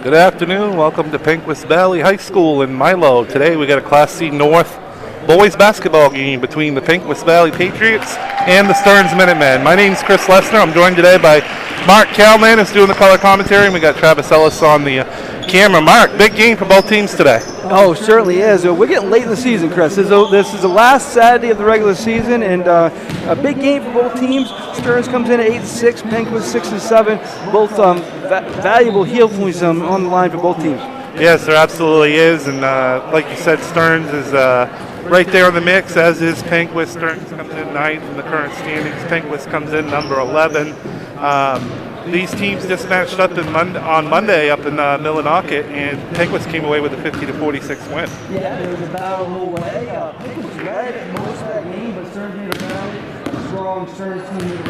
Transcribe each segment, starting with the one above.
Good afternoon. Welcome to Penquis Valley High School in Milo. Today we got a Class C North boys basketball game between the Penquis Valley Patriots and the Stearns Minutemen. My name's Chris Lessner. I'm joined today by Mark Calman, who's doing the color commentary, and we got Travis Ellis on the camera. Mark, big game for both teams today. Oh, certainly is. We're getting late in the season, Chris. This is the last Saturday of the regular season, and a big game for both teams. Stearns comes in at 8-6, Penquis 6-7. Both valuable heel points on the line for both teams. Yes, there absolutely is, and like you said, Stearns is right there in the mix, as is Penquis. Stearns comes in 9th in the current standings. Penquis comes in number 11. These teams just matched up on Monday up in Millinocket, and Penquis came away with a 50-46 win. Yeah, there was a battle the whole way. Penquis led most of that game, but Stearns made a rally. Strong Stearns team made a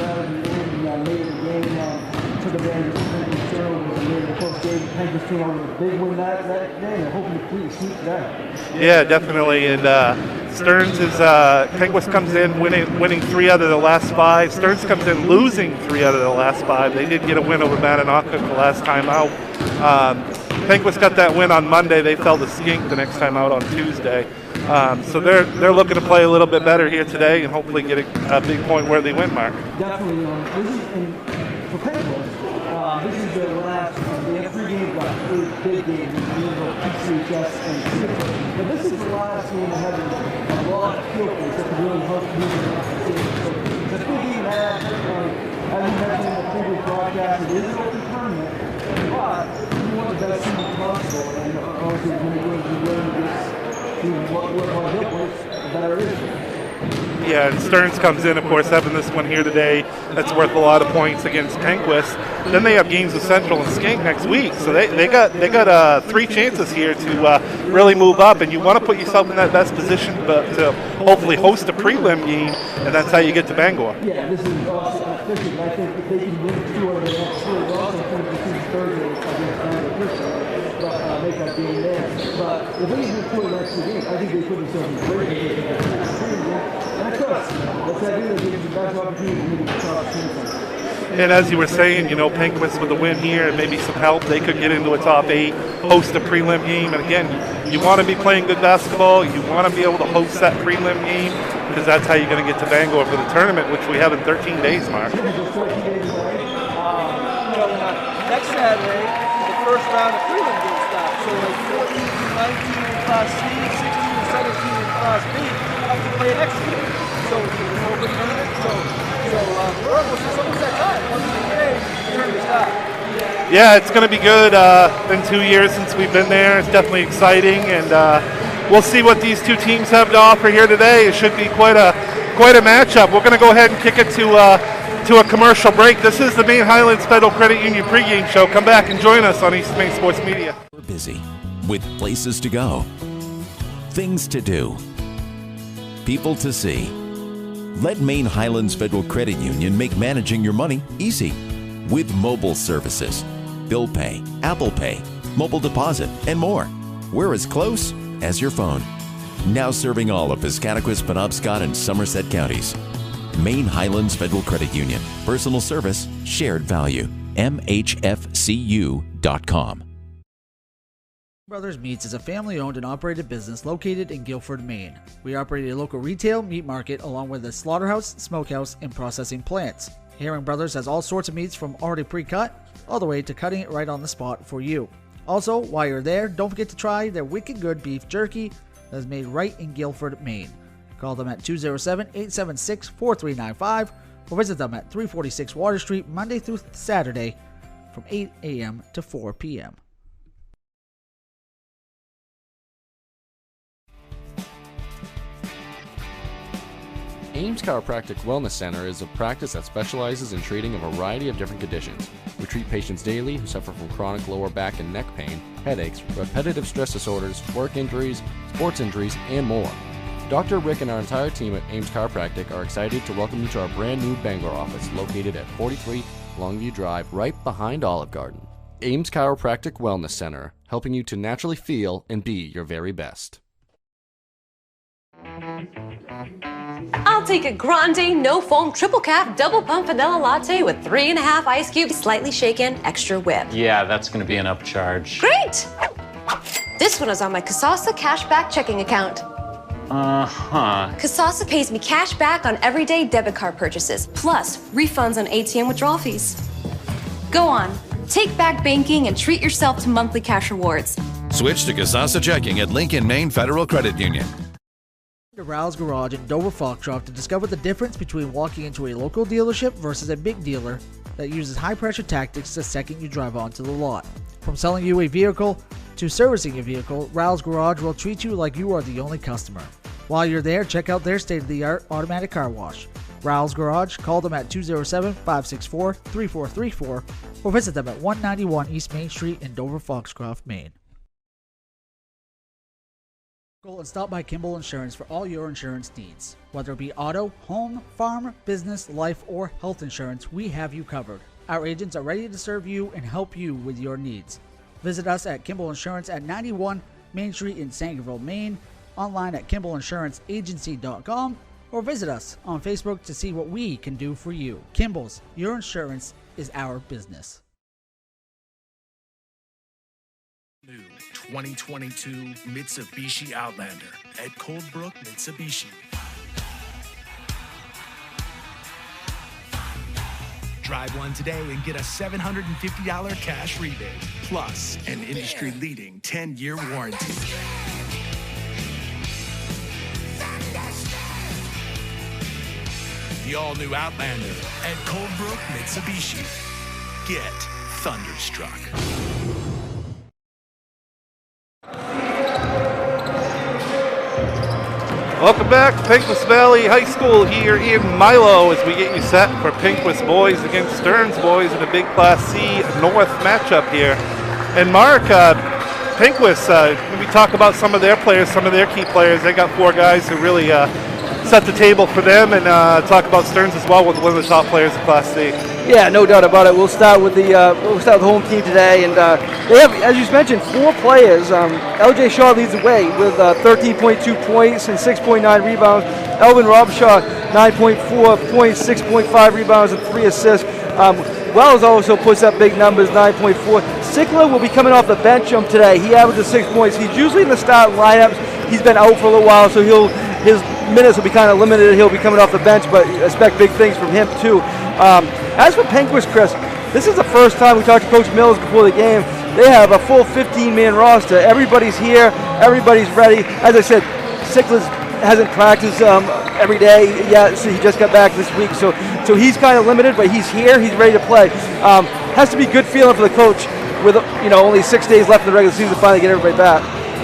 rally and made the game. Took advantage of Penquis turnovers and made the Postgame. Penquis came out with a big win that day, and they're hoping to complete a sweep today. Yeah, definitely. And Stearns is Penquis comes in winning 3 out of the last 5. Stearns comes in losing 3 out of the last 5. They did get a win over Mananoka the last time out. Penquis got that win on Monday. They fell to Skink the next time out on Tuesday. So they're looking to play a little bit better here today and hopefully get a big point where they win, Mark. Definitely. For Penquis, this is their last. They have 3 games left, 3 big games. PCHS and Skink. But this is the last game of having a lot of field goals that can really help move the season. So it's a big game as you mentioned in the previous broadcast, it is an open tournament, but you want the best team possible, and obviously when you're going to be willing to get what our hit was, the better it is. Yeah, and Stearns comes in, of course, having this one here today. That's worth a lot of points against Penquis. Then they have games with Central and Skink next week, so they got 3 chances here to really move up, and you want to put yourself in that best position to hopefully host a prelim game, and that's how you get to Bangor. Yeah, this is also efficient. I think if they can win 2 of the next 3, they're also going to see Thursday against Bangor, but make that game there. But if they can win 2 of the next 2 games, I think they put themselves in great position. And as you were saying, Penquis with a win here and maybe some help, they could get into a top 8, host a prelim game. And again, you want to be playing good basketball. You want to be able to host that prelim game because that's how you're going to get to Bangor for the tournament, which we have in 13 days, Mark. Next Saturday, the first round of prelim game starts. So like 14, 19 in Class C, 16, and 17 in Class B have to play next year. So it's an open tournament. We're almost at time. Yeah, it's going to be good. Been 2 years since we've been there. It's definitely exciting, and we'll see what these 2 teams have to offer here today. It should be quite a matchup. We're going to go ahead and kick it to a commercial break. This is the Maine Highlands Federal Credit Union pregame show. Come back and join us on East Maine Sports Media. We're busy with places to go, things to do, people to see. Let Maine Highlands Federal Credit Union make managing your money easy with mobile services, bill pay, Apple Pay, mobile deposit, and more. We're as close as your phone. Now serving all of Piscataquis, Penobscot, and Somerset counties. Maine Highlands Federal Credit Union. Personal service, shared value. MHFCU.com. Brothers Meats is a family-owned and operated business located in Guilford, Maine. We operate a local retail meat market along with a slaughterhouse, smokehouse, and processing plants. Herring Brothers has all sorts of meats from already pre-cut all the way to cutting it right on the spot for you. Also, while you're there, don't forget to try their wicked good beef jerky that is made right in Guilford, Maine. Call them at 207-876-4395 or visit them at 346 Water Street Monday through Saturday from 8 a.m. to 4 p.m. Ames Chiropractic Wellness Center is a practice that specializes in treating a variety of different conditions. We treat patients daily who suffer from chronic lower back and neck pain, headaches, repetitive stress disorders, work injuries, sports injuries, and more. Dr. Rick and our entire team at Ames Chiropractic are excited to welcome you to our brand new Bangor office located at 43 Longview Drive, right behind Olive Garden. Ames Chiropractic Wellness Center, helping you to naturally feel and be your very best. I'll take a grande, no foam, triple cap, double pump vanilla latte with 3.5 ice cubes, slightly shaken, extra whip. Yeah, that's gonna be an upcharge. Great! This one is on my Kasasa cashback checking account. Kasasa pays me cash back on everyday debit card purchases, plus refunds on ATM withdrawal fees. Go on, take back banking and treat yourself to monthly cash rewards. Switch to Kasasa Checking at Lincoln, Maine Federal Credit Union. To Rouse Garage in Dover Foxcroft to discover the difference between walking into a local dealership versus a big dealer that uses high-pressure tactics the second you drive onto the lot. From selling you a vehicle to servicing your vehicle, Rouse Garage will treat you like you are the only customer. While you're there, check out their state-of-the-art automatic car wash. Rouse Garage, call them at 207-564-3434 or visit them at 191 East Main Street in Dover Foxcroft, Maine. Go and stop by Kimball Insurance for all your insurance needs. Whether it be auto, home, farm, business, life, or health insurance, we have you covered. Our agents are ready to serve you and help you with your needs. Visit us at Kimball Insurance at 91 Main Street in Sangerville, Maine, online at KimballInsuranceAgency.com, or visit us on Facebook to see what we can do for you. Kimball's, your insurance is our business. New 2022 Mitsubishi Outlander at Coldbrook Mitsubishi. Drive one today and get a $750 cash rebate, plus an industry-leading 10-year warranty. The all-new Outlander at Coldbrook Mitsubishi. Get thunderstruck. Welcome back to Penquis Valley High School here in Milo as we get you set for Penquis boys against Stearns boys in a big Class C North matchup here. And Mark, Penquis, when we talk about some of their players, some of their key players, they got 4 guys who really set the table for them, and talk about Stearns as well with one of the top players in Class C. Yeah, no doubt about it. We'll start with the home team today, and they have, as you mentioned, 4 players. LJ Shaw leads the way with 13.2 points and 6.9 rebounds. Elvin Robshaw, 9.4 points, 6.5 rebounds, and 3 assists. Wells also puts up big numbers, 9.4. Sickler will be coming off the bench today. He averages 6 points. He's usually in the starting lineups. He's been out for a little while, so his minutes will be kind of limited. He'll be coming off the bench, but expect big things from him too. As for Penquis, Chris, this is the first time we talked to Coach Mills before the game. They have a full 15-man roster. Everybody's here. Everybody's ready. As I said, Sickler hasn't practiced every day yet, so he just got back this week. So he's kind of limited, but he's here. He's ready to play. Has to be a good feeling for the coach with only 6 days left in the regular season to finally get everybody back.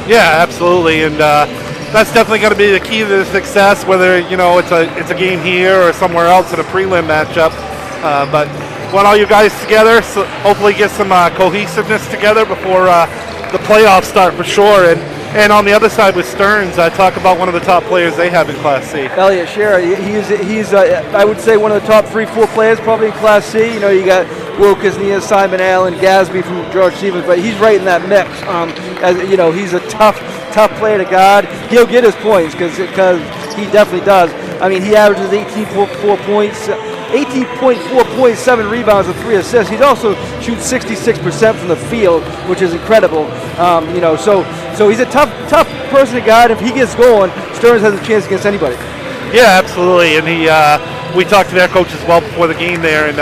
Yeah, absolutely, and that's definitely going to be the key to the success, whether it's a game here or somewhere else in a prelim matchup. But want all you guys together, so hopefully get some cohesiveness together before the playoffs start for sure. And on the other side with Stearns, talk about one of the top players they have in Class C. Elliot Scherer, he's I would say one of the top 3-4 players probably in Class C. You got Will Kisnia, Simon Allen, Gasby from George Stevens, but he's right in that mix. He's a tough player to guard. He'll get his points because he definitely does. I mean, he averages 18.4 points. 18.4 points, 7 rebounds, and 3 assists. He also shoots 66% from the field, which is incredible. So he's a tough person to guard. If he gets going, Stearns has a chance against anybody. Yeah, absolutely. And we talked to their coach as well before the game there, and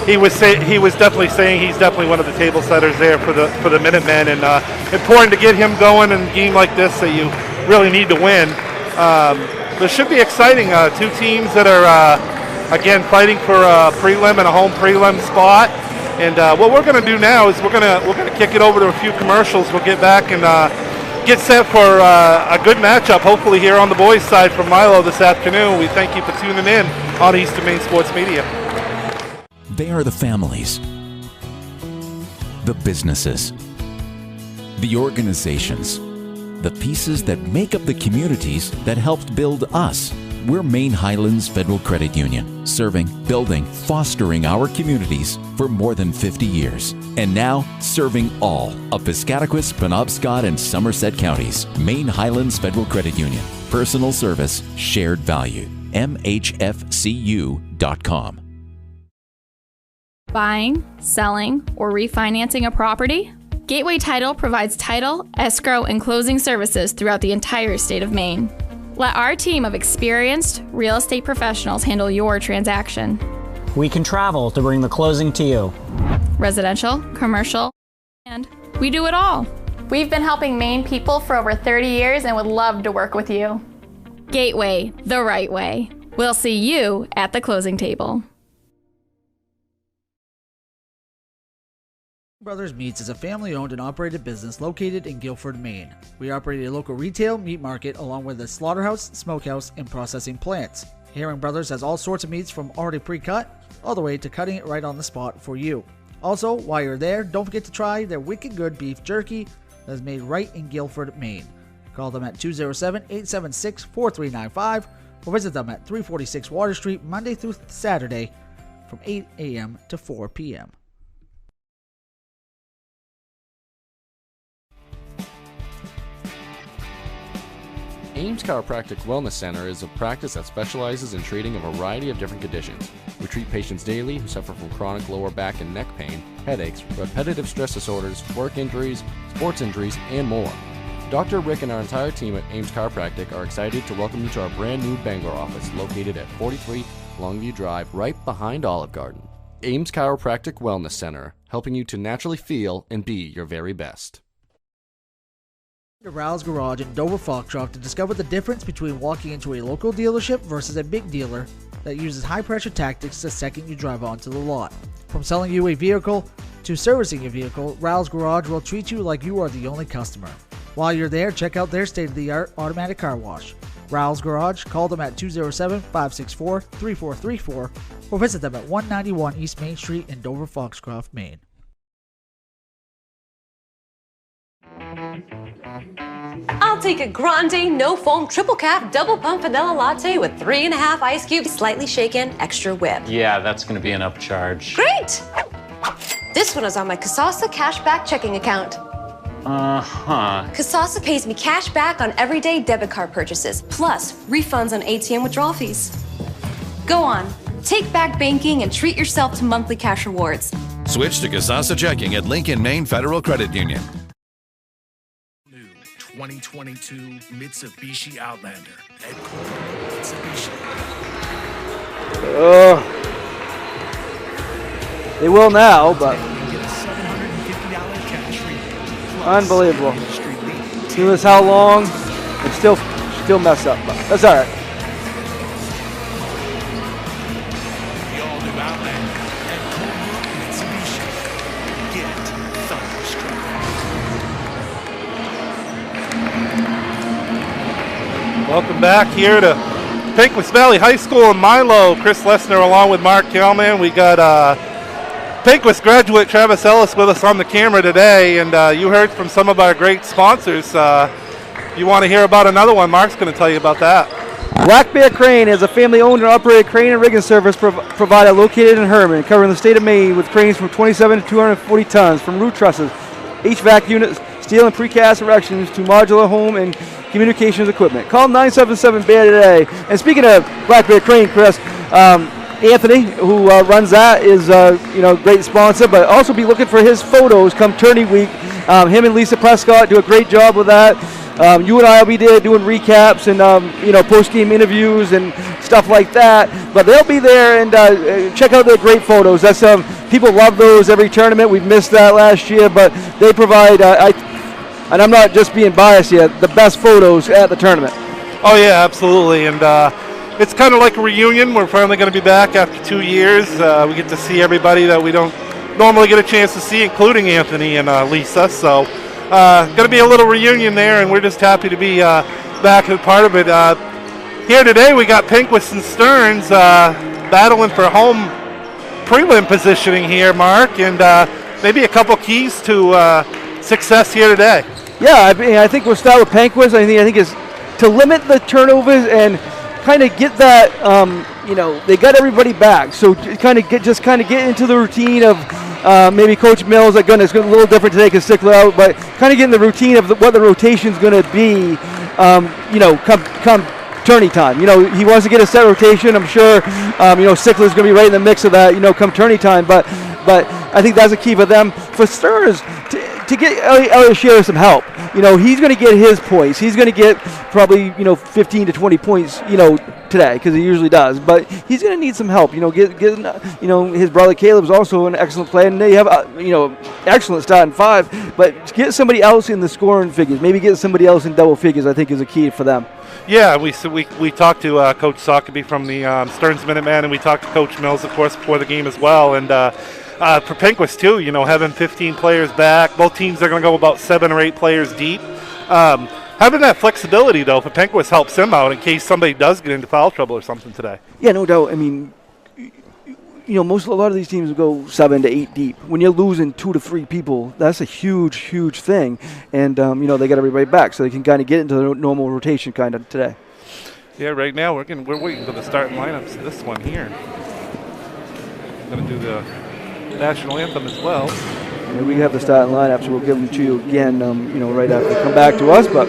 he was definitely saying he's definitely one of the table setters there for the Minutemen, and important to get him going in a game like this that you really need to win. This should be exciting. 2 teams that are again fighting for a prelim and a home prelim spot. And what we're going to do now is we're going to kick it over to a few commercials. We'll get back and get set for a good matchup, hopefully here on the boys' side from Milo this afternoon. We thank you for tuning in on Eastern Maine Sports Media. They are the families, the businesses, the organizations, the pieces that make up the communities that helped build us. We're Maine Highlands Federal Credit Union, serving, building, fostering our communities for more than 50 years. And now, serving all of Piscataquis, Penobscot, and Somerset counties. Maine Highlands Federal Credit Union. Personal service, shared value. mhfcu.com. Buying, selling, or refinancing a property? Gateway Title provides title, escrow, and closing services throughout the entire state of Maine. Let our team of experienced real estate professionals handle your transaction. We can travel to bring the closing to you. Residential, commercial, and we do it all. We've been helping Maine people for over 30 years and would love to work with you. Gateway, the right way. We'll see you at the closing table. Brothers Meats is a family-owned and operated business located in Guilford, Maine. We operate a local retail meat market along with a slaughterhouse, smokehouse, and processing plants. Herring Brothers has all sorts of meats from already pre-cut all the way to cutting it right on the spot for you. Also, while you're there, don't forget to try their wicked good beef jerky that is made right in Guilford, Maine. Call them at 207-876-4395 or visit them at 346 Water Street Monday through Saturday from 8 a.m. to 4 p.m. Ames Chiropractic Wellness Center is a practice that specializes in treating a variety of different conditions. We treat patients daily who suffer from chronic lower back and neck pain, headaches, repetitive stress disorders, work injuries, sports injuries, and more. Dr. Rick and our entire team at Ames Chiropractic are excited to welcome you to our brand new Bangor office located at 43 Longview Drive, right behind Olive Garden. Ames Chiropractic Wellness Center, helping you to naturally feel and be your very best. To Ral's Garage in Dover Foxcroft to discover the difference between walking into a local dealership versus a big dealer that uses high-pressure tactics the second you drive onto the lot. From selling you a vehicle to servicing your vehicle, Ral's Garage will treat you like you are the only customer. While you're there, check out their state-of-the-art automatic car wash. Ral's Garage, call them at 207-564-3434 or visit them at 191 East Main Street in Dover Foxcroft, Maine. I'll take a grande, no foam, triple cap, double pump vanilla latte with 3.5 ice cubes, slightly shaken, extra whip. Yeah, that's going to be an upcharge. Great! This one is on my Kasasa cashback checking account. Kasasa pays me cash back on everyday debit card purchases, plus refunds on ATM withdrawal fees. Go on, take back banking and treat yourself to monthly cash rewards. Switch to Kasasa Checking at Lincoln, Maine Federal Credit Union. 2022 Mitsubishi Outlander. Headquartered Mitsubishi. They will now, but You get a $750 cash rebate. unbelievable. See this how long? It's still messed up, but that's all right. The all-new Outlander. Headquartered Mitsubishi. Get thunderstruck. Welcome back here to Penquis Valley High School in Milo. Chris Lesner along with Mark Kalman. We got Penquis graduate Travis Ellis with us on the camera today, and you heard from some of our great sponsors. You want to hear about another one? Mark's going to tell you about that. Black Bear Crane is a family-owned and operated crane and rigging service provider located in Herman, covering the state of Maine with cranes from 27 to 240 tons, from root trusses, HVAC units, steel and precast erections to modular home and communications equipment. Call 977-BEAR today. And speaking of Black Bear Crane, Chris, Anthony, who runs that, is great sponsor, but also be looking for his photos come tourney week. Him and Lisa Prescott do a great job with that. You and I will be there doing recaps and post-game interviews and stuff like that. But they'll be there, and check out their great photos. That's people love those every tournament. We've missed that last year, but they provide. And I'm not just being biased here, the best photos at the tournament. Oh yeah, absolutely, and it's kind of like a reunion. We're finally going to be back after 2 years. We get to see everybody that we don't normally get a chance to see, including Anthony and Lisa. So going to be a little reunion there, and we're just happy to be back and part of it. Here today we got Penquis and Stearns battling for home prelim positioning here, Mark, and maybe a couple keys to success here today. Yeah, I think we'll start with Penquis. I think is to limit the turnovers and kind of get that. They got everybody back, so kind of get into the routine of maybe Coach Mills. Again, it's a little different today because Stickler out, but kind of get in the routine of what the rotation's going to be. Come tourney time. You know, he wants to get a set rotation. I'm sure, you know, Sickler's going to be right in the mix of that, you know, come tourney time. But I think that's a key for them. For Stearns, to get Elliot Shearer some help. You know, he's going to get his points. He's going to get probably, you know, 15 to 20 points, you know, today, because he usually does. But he's going to need some help. You know, get you know, his brother Caleb's also an excellent player, and they have, you know, excellent starting five. But get somebody else in the scoring figures. Maybe get somebody else in double figures, I think, is a key for them. Yeah, we talked to Coach Sockeby from the Stearns Minuteman, and we talked to Coach Mills, of course, before the game as well. And for Penquis, too, you know, having 15 players back, both teams are going to go about 7 or 8 players deep. Having that flexibility, though, for Penquis helps them out in case somebody does get into foul trouble or something today. Yeah, no doubt. I mean, you know, a lot of these teams will go 7 to 8 deep. When you're losing 2 to 3 people, that's a huge thing. And, you know, they got to be right back so they can kind of get into the normal rotation kind of today. Yeah, right now we're waiting for the starting lineups to this one here. Going to do the national anthem as well. And we have the starting lineup, so we'll give them to you again, you know, right after they come back to us. But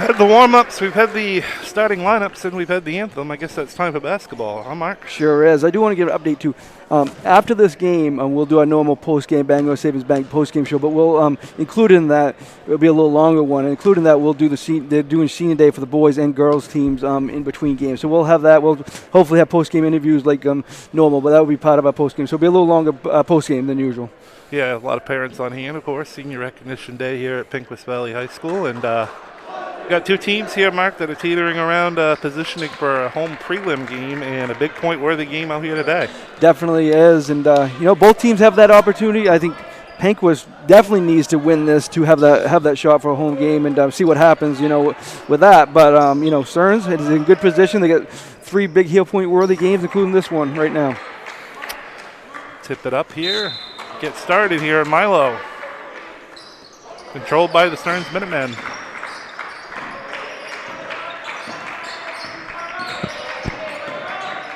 had the warm-ups, we've had the starting lineups, and we've had the anthem. I guess that's time for basketball, huh, Mark? Sure is. I do want to give an update too. After this game, we'll do our normal post-game Bangor Savings Bank post-game show, but we'll include in that, it'll be a little longer one, including that we'll do they're doing senior day for the boys and girls teams in between games. So we'll have that. We'll hopefully have post-game interviews like normal, but that will be part of our post-game. So it'll be a little longer post-game than usual. Yeah, a lot of parents on hand, of course. Senior recognition day here at Penquis Valley High School, and we've got two teams here, Mark, that are teetering around positioning for a home prelim game and a big point-worthy game out here today. Definitely is, and both teams have that opportunity. I think Penquis definitely needs to win this to have that shot for a home game and see what happens, with that. But Stearns is in good position. They got 3 big heel point-worthy games, including this one right now. Tip it up here. Get started here at Milo. Controlled by the Stearns Minutemen.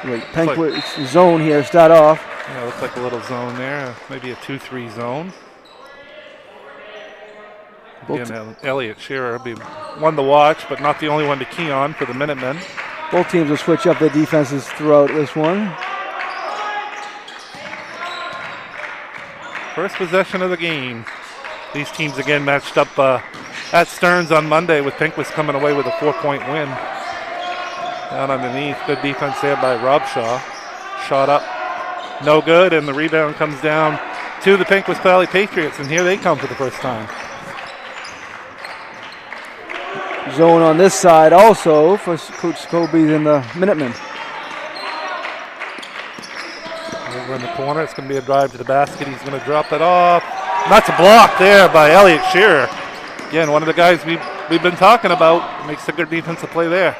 Wait, Penquis zone here, start off. Yeah, looks like a little zone there, maybe a 2-3 zone. Again, Elliott Shearer will be one to watch, but not the only one to key on for the Minutemen. Both teams will switch up their defenses throughout this one. First possession of the game. These teams again matched up at Stearns on Monday, with Penquis coming away with a 4-point win. Down underneath, good defense there by Robshaw. Shot up, no good, and the rebound comes down to the Penquis Valley Patriots, and here they come for the first time. Zone on this side also for Coach Scobie and the Minutemen. Over in the corner, it's going to be a drive to the basket. He's going to drop it off. And that's a block there by Elliott Shearer. Again, one of the guys we've been talking about. Makes a good defensive play there.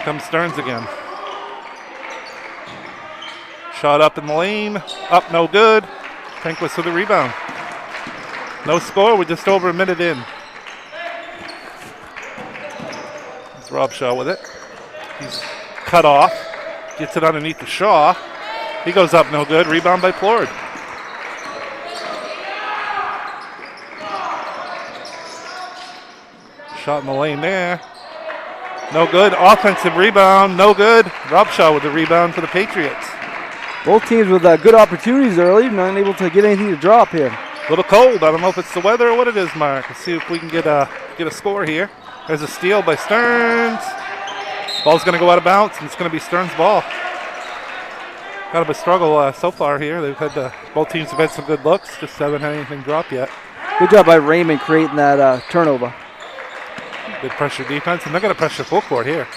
Comes Stearns again. Shot up in the lane. Up, no good. Penquis with the rebound. No score. We're just over a minute in. It's Robshaw with it. He's cut off. Gets it underneath the Shaw. He goes up, no good. Rebound by Plord. Shot in the lane there. No good. Offensive rebound, no good. Robshaw with the rebound for the Patriots. Both teams with good opportunities early, not able to get anything to drop here. A little cold. I don't know if it's the weather or what it is, Mark. Let's see if we can get a score here. There's a steal by Stearns. Ball's going to go out of bounds, and it's going to be Stearns' ball. Kind of a struggle so far here. They've had both teams have had some good looks, just haven't had anything drop yet. Good job by Raymond creating that turnover. Good pressure defense, and they're going to pressure full court here.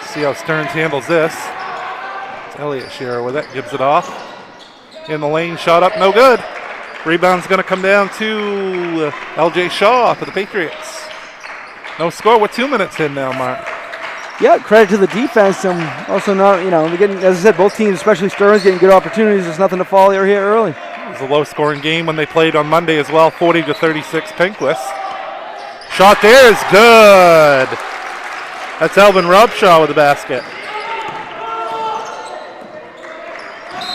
See how Stearns handles this. It's Elliott Shearer with it, gives it off. In the lane, shot up, no good. Rebound's going to come down to LJ Shaw for the Patriots. No score. We're 2 minutes in now, Mark. Yeah, credit to the defense. Also, not they're getting, as I said, both teams, especially Stearns, getting good opportunities. There's nothing to fall here early. It was a low-scoring game when they played on Monday as well, 40-36 Penquis. Shot there is good. That's Alvin Robshaw with the basket.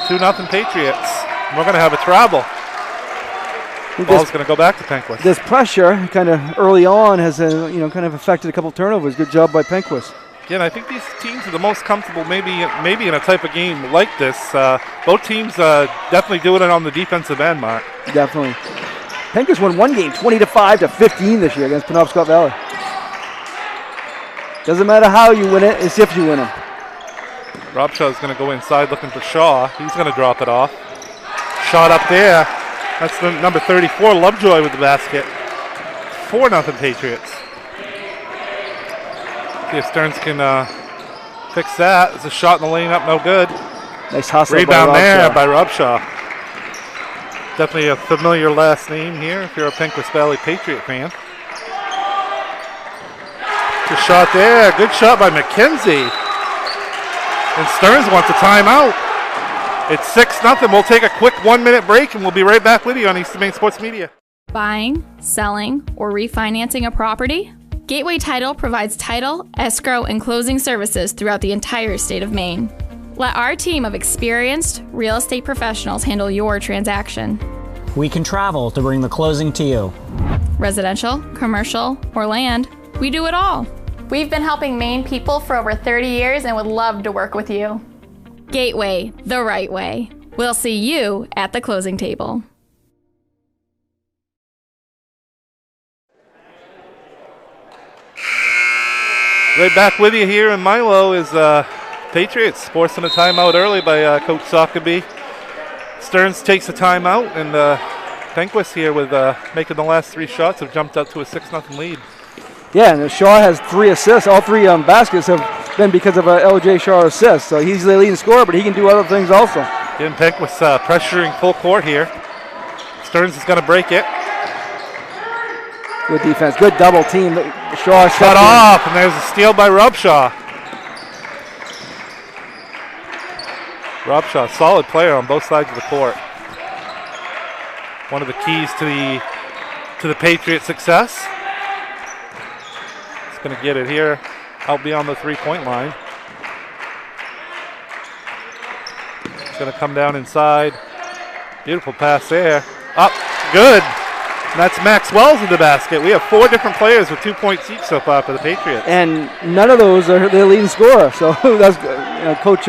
2-0 Patriots. We're going to have a travel. Ball's going to go back to Penquis. This pressure kind of early on has kind of affected a couple turnovers. Good job by Penquis. Again, I think these teams are the most comfortable maybe in a type of game like this. Both teams definitely doing it on the defensive end, Mark. Definitely. Penquis won one game 20-5-15 this year against Penobscot Valley. Doesn't matter how you win it, it's if you win them. Robshaw's going to go inside looking for Shaw. He's going to drop it off. Shot up there. That's the number 34, Lovejoy with the basket. 4-0 Patriots. See if Stearns can fix that. It's a shot in the lane up, no good. Nice hustle. Rebound there by Robshaw. Definitely a familiar last name here if you're a Penquis Valley Patriot fan. Good shot there. Good shot by McKenzie. And Stearns wants a timeout. It's 6-0. We'll take a quick 1-minute break and we'll be right back with you on Eastern Maine Sports Media. Buying, selling, or refinancing a property? Gateway Title provides title, escrow, and closing services throughout the entire state of Maine. Let our team of experienced real estate professionals handle your transaction. We can travel to bring the closing to you. residential, commercial, or land, we do it all. We've been helping Maine people for over 30 years and would love to work with you. Gateway, the right way. We'll see you at the closing table. Right back with you here in Milo is Patriots forcing a timeout early by Coach Sockeby. Stearns takes a timeout, and Penquis here with making the last 3 shots have jumped up to a 6-0 lead. Yeah, and Shaw has 3 assists. All 3 baskets have been because of a LJ Shaw assist. So he's the leading scorer, but he can do other things also. Again, Penquis pressuring full court here. Stearns is going to break it. Good defense. Good double team. Shaw cut off, and there's a steal by Robshaw. Robshaw, solid player on both sides of the court. One of the keys to the Patriots' success. He's going to get it here. Out beyond the 3-point line. He's going to come down inside. Beautiful pass there. Up, good. And that's Max Wells in the basket. We have 4 different players with 2 points each so far for the Patriots. And none of those are their leading scorer. So that's Coach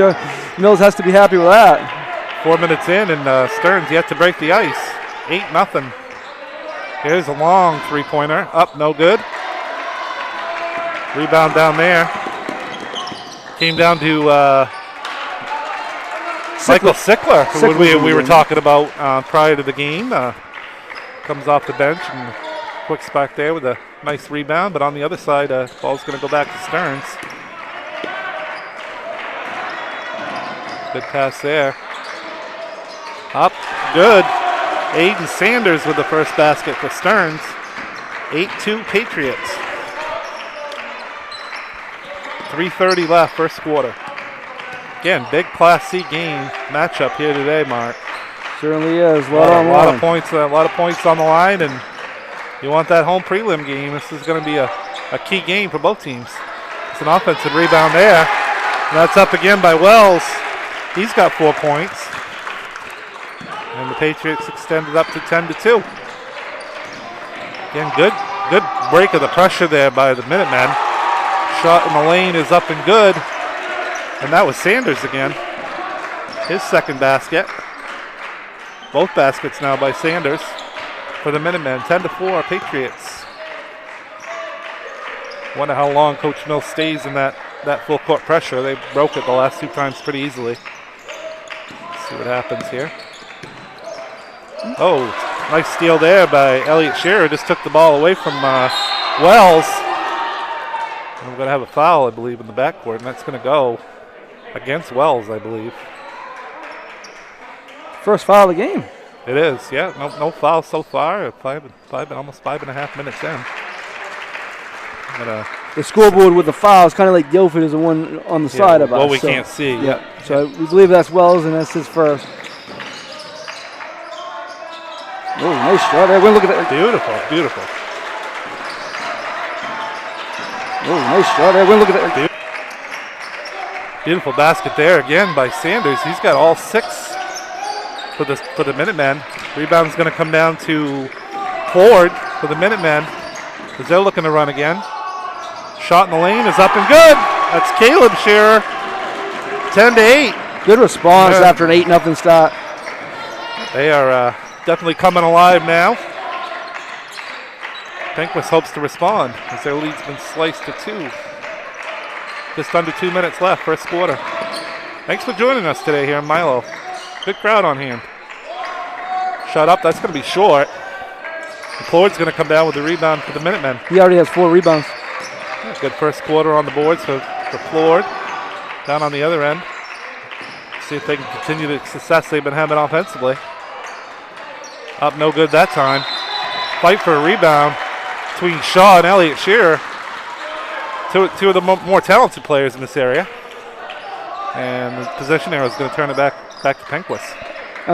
Mills has to be happy with that. 4 minutes in, and Stearns yet to break the ice. 8-0. Here's a long 3-pointer. Up, no good. Rebound down there. Came down to Michael Sickler, who we were talking about prior to the game. Comes off the bench and quick spot there with a nice rebound, but on the other side, ball's going to go back to Stearns. Good pass there. Up, good. Aiden Sanders with the first basket for Stearns. 8-2 Patriots. 3:30 left, first quarter. Again, big Class C game matchup here today, Mark. Certainly is. A lot of points on the line, and you want that home prelim game. This is going to be a key game for both teams. It's an offensive rebound there. And that's up again by Wells. He's got 4 points. And the Patriots extended up to 10-2. Again, good break of the pressure there by the Minutemen. Shot in the lane is up and good. And that was Sanders again. His second basket. Both baskets now by Sanders for the Minutemen. 10-4 Patriots. Wonder how long Coach Mills stays in that full court pressure. They broke it the last 2 times pretty easily. Let's see what happens here. Oh, nice steal there by Elliott Shearer. Just took the ball away from Wells. And we're going to have a foul, I believe, in the backcourt, and that's going to go against Wells, I believe. First foul of the game. It is, yeah. No foul so far. Almost 5.5 minutes in. The scoreboard with the foul is kind of like Guilford is the one on the side of us. Well, we can't see. Yeah. So we believe that's Wells, and that's his first. Oh, nice shot there. Look at that. Beautiful. Oh, nice shot there. Look at that. Beautiful basket there again by Sanders. He's got all 6 for the Minutemen. Rebound's going to come down to Ford for the Minutemen as they're looking to run again. Shot in the lane is up and good. That's Caleb Shearer. 10-8. Good response after an 8-0 start. They are definitely coming alive now. Penquis hopes to respond as their lead's been sliced to 2. Just under 2 minutes left, first quarter. Thanks for joining us today here in Milo. Good crowd on hand. Shot up, that's going to be short. McClord's going to come down with the rebound for the Minutemen. He already has 4 rebounds. Good first quarter on the boards for Flord. Down on the other end. See if they can continue the success they've been having offensively. Up no good that time. Fight for a rebound between Shaw and Elliott Shearer. Two of the more talented players in this area. And the possession arrow is going to turn it back to Penquis.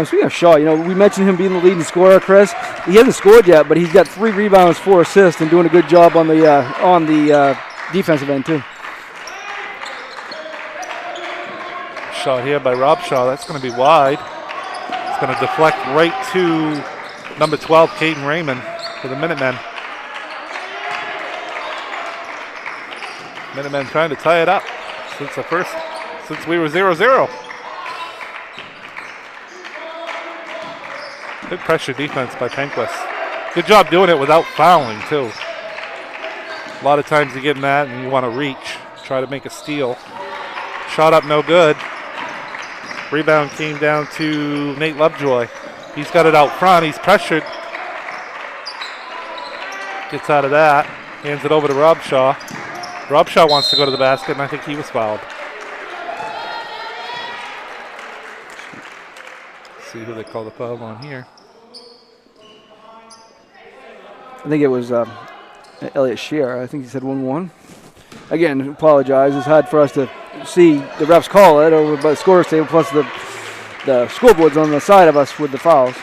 Speaking of Shaw, we mentioned him being the leading scorer, Chris. He hasn't scored yet, but he's got 3 rebounds, 4 assists, and doing a good job on the defensive end too. Shot here by Robshaw. That's going to be wide. It's going to deflect right to number 12, Caden Raymond, for the Minutemen. Minutemen trying to tie it up since we were 0-0. Good pressure defense by Penquis. Good job doing it without fouling, too. A lot of times you get in that and you want to reach, try to make a steal. Shot up, no good. Rebound came down to Nate Lovejoy. He's got it out front. He's pressured. Gets out of that. Hands it over to Rob Shaw. Rob Shaw wants to go to the basket, and I think he was fouled. Let's see who they call the foul on here. I think it was Elliot Shearer. I think he said 1-1. Again, apologize. It's hard for us to see the refs call it over by the scorer's table, plus the scoreboard's on the side of us with the fouls.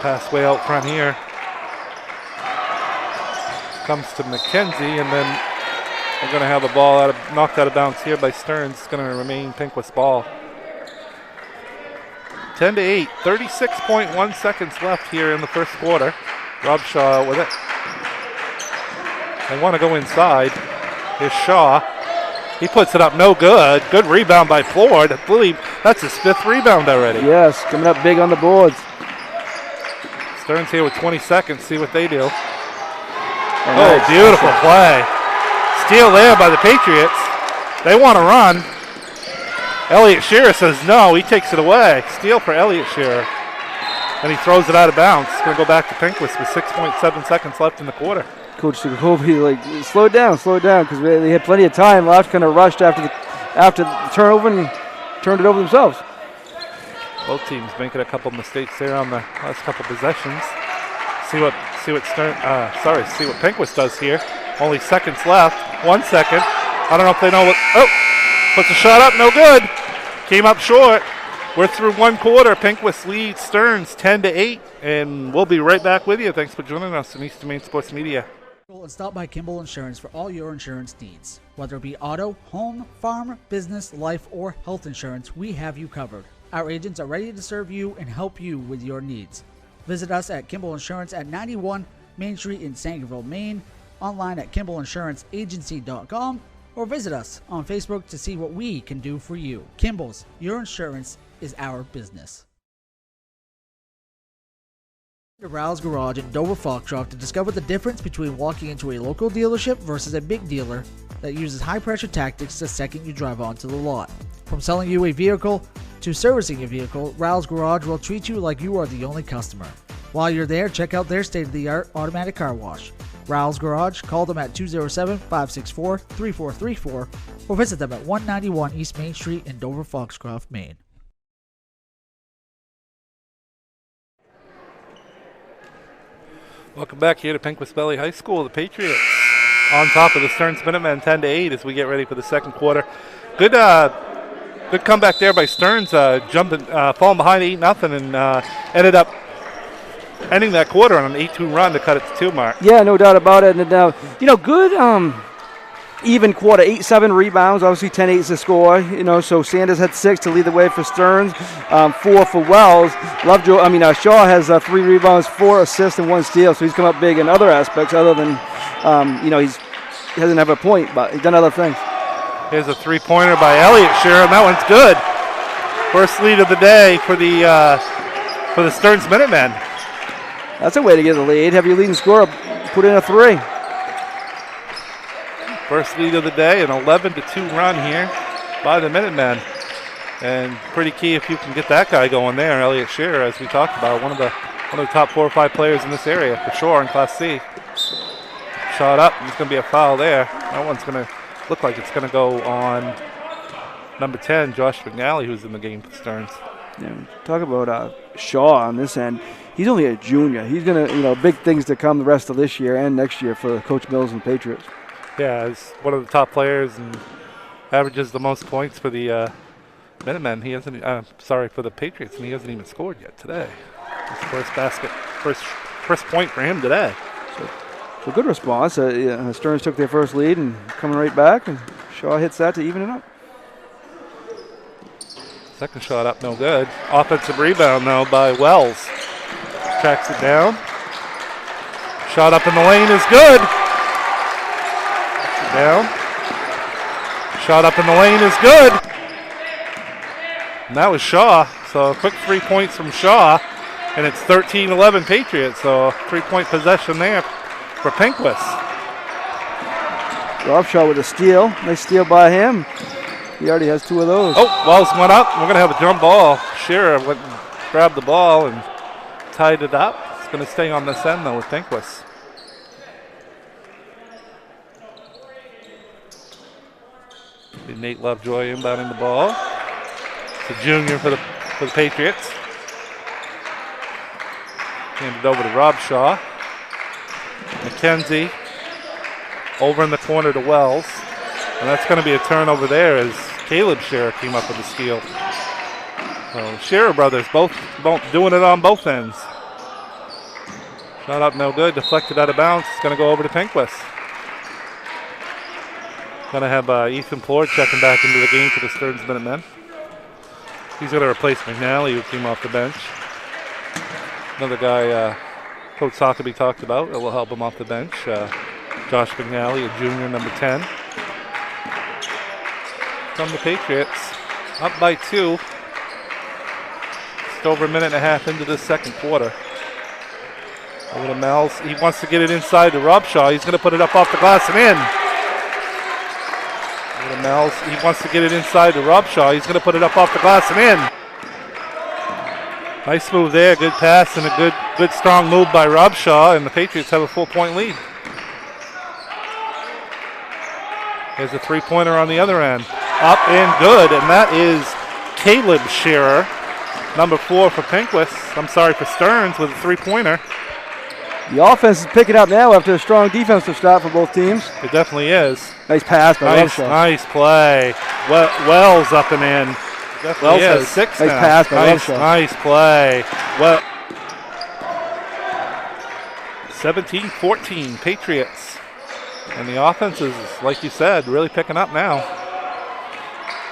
Pass way out front here. Comes to McKenzie, and then we're going to have a ball knocked out of bounds here by Stearns. It's going to remain Penquis ball. 10-8, 36.1 seconds left here in the first quarter. Rob Shaw with it. They want to go inside. Here's Shaw. He puts it up, no good. Good rebound by Ford. I believe that's his 5th rebound already. Yes, coming up big on the boards. Stearns here with 20 seconds. See what they do. And oh, beautiful play. Steal there by the Patriots. They want to run. Elliot Shearer says no. He takes it away. Steal for Elliot Shearer. And he throws it out of bounds. It's going to go back to Penquis with 6.7 seconds left in the quarter. Coach Jacoby, slow it down, because they had plenty of time left. Kind of rushed after the turnover and turned it over themselves. Both teams making a couple mistakes there on the last couple possessions. See what Penquis does here. Only seconds left. 1 second. I don't know if they know what. Oh, puts a shot up, no good. Came up short. We're through one quarter. Penquis leads Stearns 10-8, and we'll be right back with you. Thanks for joining us on Eastern Maine Sports Media. And stop by Kimball Insurance for all your insurance needs. Whether it be auto, home, farm, business, life, or health insurance, we have you covered. Our agents are ready to serve you and help you with your needs. Visit us at Kimball Insurance at 91 Main Street in Sangerville, Maine, online at KimballInsuranceAgency.com, or visit us on Facebook to see what we can do for you. Kimball's, your insurance is our business. To Rouse Garage in Dover Foxcroft to discover the difference between walking into a local dealership versus a big dealer that uses high-pressure tactics the second you drive onto the lot. From selling you a vehicle to servicing your vehicle, Rouse Garage will treat you like you are the only customer. While you're there, check out their state-of-the-art automatic car wash. Rouse Garage, call them at 207-564-3434 or visit them at 191 East Main Street in Dover Foxcroft, Maine. Welcome back here to Penquis Valley High School. The Patriots on top of the Stearns Minutemen 10-8 as we get ready for the second quarter. Good comeback there by Stearns, falling behind 8-0 and ended up ending that quarter on an 8-2 run to cut it to 2 mark. Yeah, no doubt about it. And good even quarter, 8-7 rebounds. Obviously 10-8 is the score. So Sanders had 6 to lead the way for Stearns, 4 for Wells. Shaw has 3 rebounds, 4 assists, and 1 steal. So he's come up big in other aspects, other than he doesn't have a point, but he's done other things. Here's a 3-pointer by Elliot Shearer, and that one's good. First lead of the day for the Stearns Minutemen. That's a way to get a lead. Have your leading scorer put in a 3. First lead of the day, an 11-2 run here by the Minutemen. And pretty key if you can get that guy going there, Elliot Shearer, as we talked about, one of the top 4 or 5 players in this area for sure in Class C. Shot up, and it's going to be a foul there. That one's going to look like it's going to go on number 10, Josh McNally, who's in the game for Stearns. Yeah, talk about Shaw on this end. He's only a junior. He's going to, big things to come the rest of this year and next year for Coach Mills and Patriots. Yeah, he's one of the top players and averages the most points for the Minutemen. He hasn't, for the Patriots, and he hasn't even scored yet today. His first point for him today. So good response. Stearns took their first lead and coming right back, and Shaw hits that to even it up. Second shot up, no good. Offensive rebound, though, by Wells. Tracks it down. Shot up in the lane is good. down. Shot up in the lane is good. And that was Shaw. So a quick 3 points from Shaw. And it's 13-11 Patriots. So 3-point possession there for Penquis. Robshaw with a steal. Nice steal by him. He already has 2 of those. Oh, Wells went up. We're going to have a jump ball. Shearer went and grabbed the ball and tied it up. It's going to stay on this end, though, with Penquis. Nate Lovejoy inbounding the ball. It's a junior for the Patriots. Handed over to Robshaw. McKenzie over in the corner to Wells. And that's going to be a turnover there as Caleb Shearer came up with the steal. So Shearer brothers both doing it on both ends. Shot up no good, deflected out of bounds. It's going to go over to Penquis. Going to have Ethan Plord checking back into the game for the Stearns Minutemen. He's going to replace McNally, who came off the bench. Another guy Coach Sockeby talked about that will help him off the bench. Josh McNally, a junior, number 10. From the Patriots, up by 2. Just over a minute and a half into the second quarter. Over to Mells. He wants to get it inside to Robshaw. He's going to put it up off the glass and in. Over to Mells. He wants to get it inside to Robshaw. He's going to put it up off the glass and in. Nice move there. Good pass and a good strong move by Robshaw, and the Patriots have a 4-point lead. There's a 3-pointer on the other end. Up and good, and that is Caleb Shearer, number 4 for Stearns with a 3-pointer. The offense is picking up now after a strong defensive start for both teams. It definitely is. Nice pass by Robshaw. Nice play. Wells up and in. Wells has 6 now. Nice pass by Robshaw. Nice play. Well, 17-14 Patriots. And the offense is, like you said, really picking up now.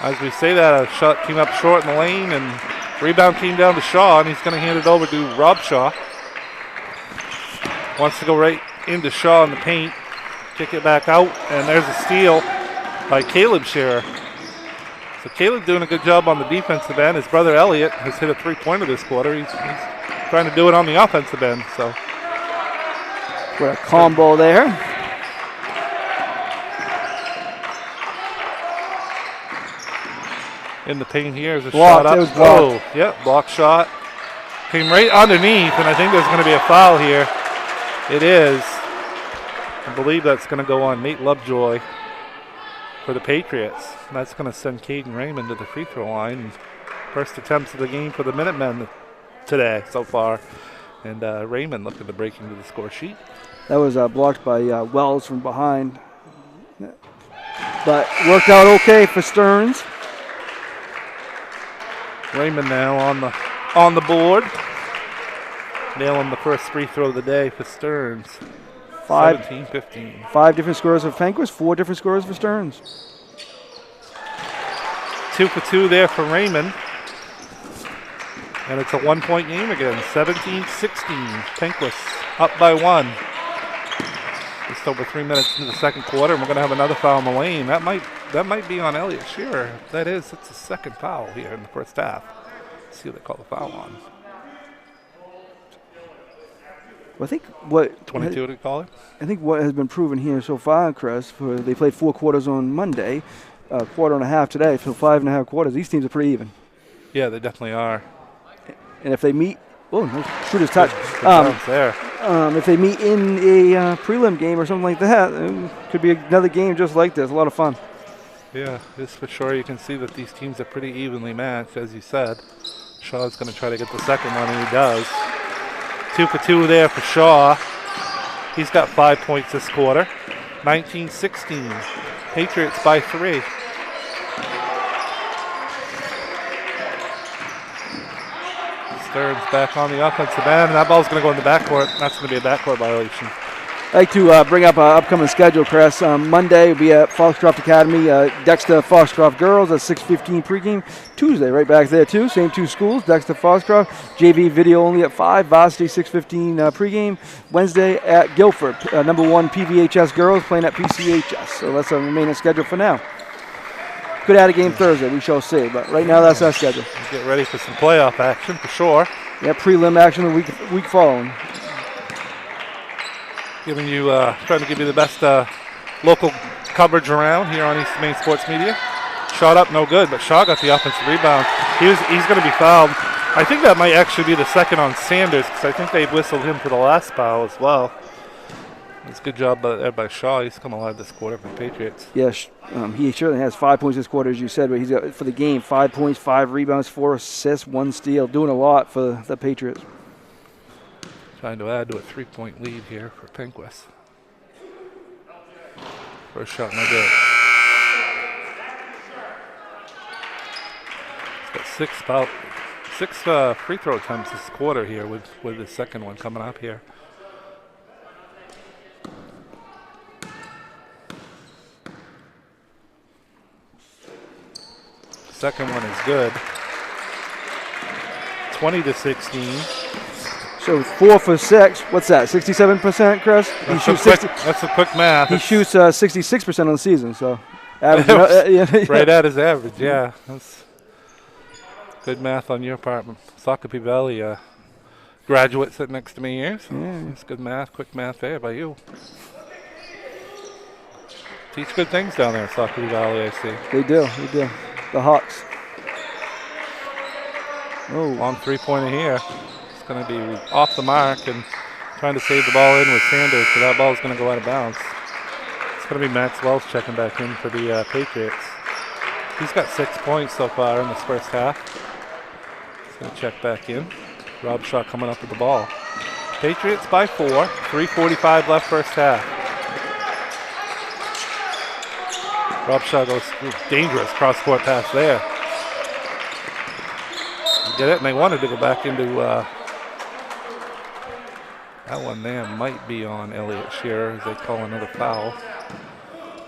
As we say that, a shot came up short in the lane, and rebound came down to Shaw, and he's going to hand it over to Robshaw. Wants to go right into Shaw in the paint, kick it back out, and there's a steal by Caleb Shearer. So Caleb doing a good job on the defensive end. His brother Elliott has hit a 3-pointer this quarter. He's trying to do it on the offensive end. So what a combo there. In the paint here is a blocked, shot up. It was blocked. Oh, yep, block shot. Came right underneath, and I think there's going to be a foul here. It is. I believe that's going to go on Nate Lovejoy for the Patriots. And that's going to send Caden Raymond to the free throw line. First attempts of the game for the Minutemen today so far. And Raymond looking to break into the score sheet. That was blocked by Wells from behind. But worked out okay for Stearns. Raymond now on the board. Nailing the first free throw of the day for Stearns. 17-15. 5 different scores for Penquis, 4 different scores for Stearns. 2 for 2 there for Raymond. And it's a 1-point game again. 17-16. Penquis up by 1. Just over 3 minutes into the second quarter, and we're going to have another foul in the lane. That might be on Elliott Shearer. It's a second foul here in the first half. Let's see what they call the foul on. Well, I think what 22 to call it. I think what has been proven here so far, Chris, they played 4 quarters on Monday, a quarter and a half today, so 5.5 quarters. These teams are pretty even. Yeah, they definitely are. And if they meet, shooter's touch. There. If they meet in a prelim game or something like that, it could be another game just like this. A lot of fun. Yeah, this for sure. You can see that these teams are pretty evenly matched, as you said. Shaw's going to try to get the second one, and he does. 2 for 2 there for Shaw. He's got 5 points this quarter. 19-16. Patriots by 3. Stearns back on the offensive end, and that ball's going to go in the backcourt. That's going to be a backcourt violation. I'd like to bring up our upcoming schedule, Chris. Monday will be at Foxcroft Academy, Dexter Foxcroft Girls at 6:15 pregame. Tuesday, right back there too, same two schools, Dexter Foxcroft. JV video only at 5, Varsity 6:15 pregame. Wednesday at Guilford, number 1 PVHS Girls playing at PCHS. So that's our remaining schedule for now. Could add a game Thursday, we shall see. But right now, that's our schedule. Get ready for some playoff action for sure. Yeah, prelim action the week following. Trying to give you the best local coverage around here on East Maine Sports Media. Shot up, no good, but Shaw got the offensive rebound. He's going to be fouled. I think that might actually be the second on Sanders because I think they whistled him for the last foul as well. It's a good job there by Shaw. He's come alive this quarter for the Patriots. Yeah, he certainly has 5 points this quarter, as you said, but he's got for the game 5 points, 5 rebounds, 4 assists, 1 steal, doing a lot for the Patriots. Trying to add to a 3-point lead here for Penquis. First shot, no good. He's got six free throw attempts this quarter here with the second one coming up here. Second one is good. 20-16. So 4 for 6. What's that? 67%, Chris? That's a quick math. He shoots 66% on the season. So average, right at his average. Yeah, that's good math on your part. Socopee Valley graduate sitting next to me here. So that's good math. Quick math there by you. Teach good things down there at Socopee Valley. I see. They do. The Hawks. Oh, long 3-pointer here. Going to be off the mark and trying to save the ball in with Sanders, so that ball is going to go out of bounds. It's going to be Max Wells checking back in for the Patriots. He's got 6 points so far in this first half. He's going to check back in. Rob Shaw coming up with the ball. Patriots by 4. 3:45 left first half. Rob Shaw goes dangerous cross-court pass there. You get it? And they wanted to go back into that one there might be on Elliott Shearer as they call another foul.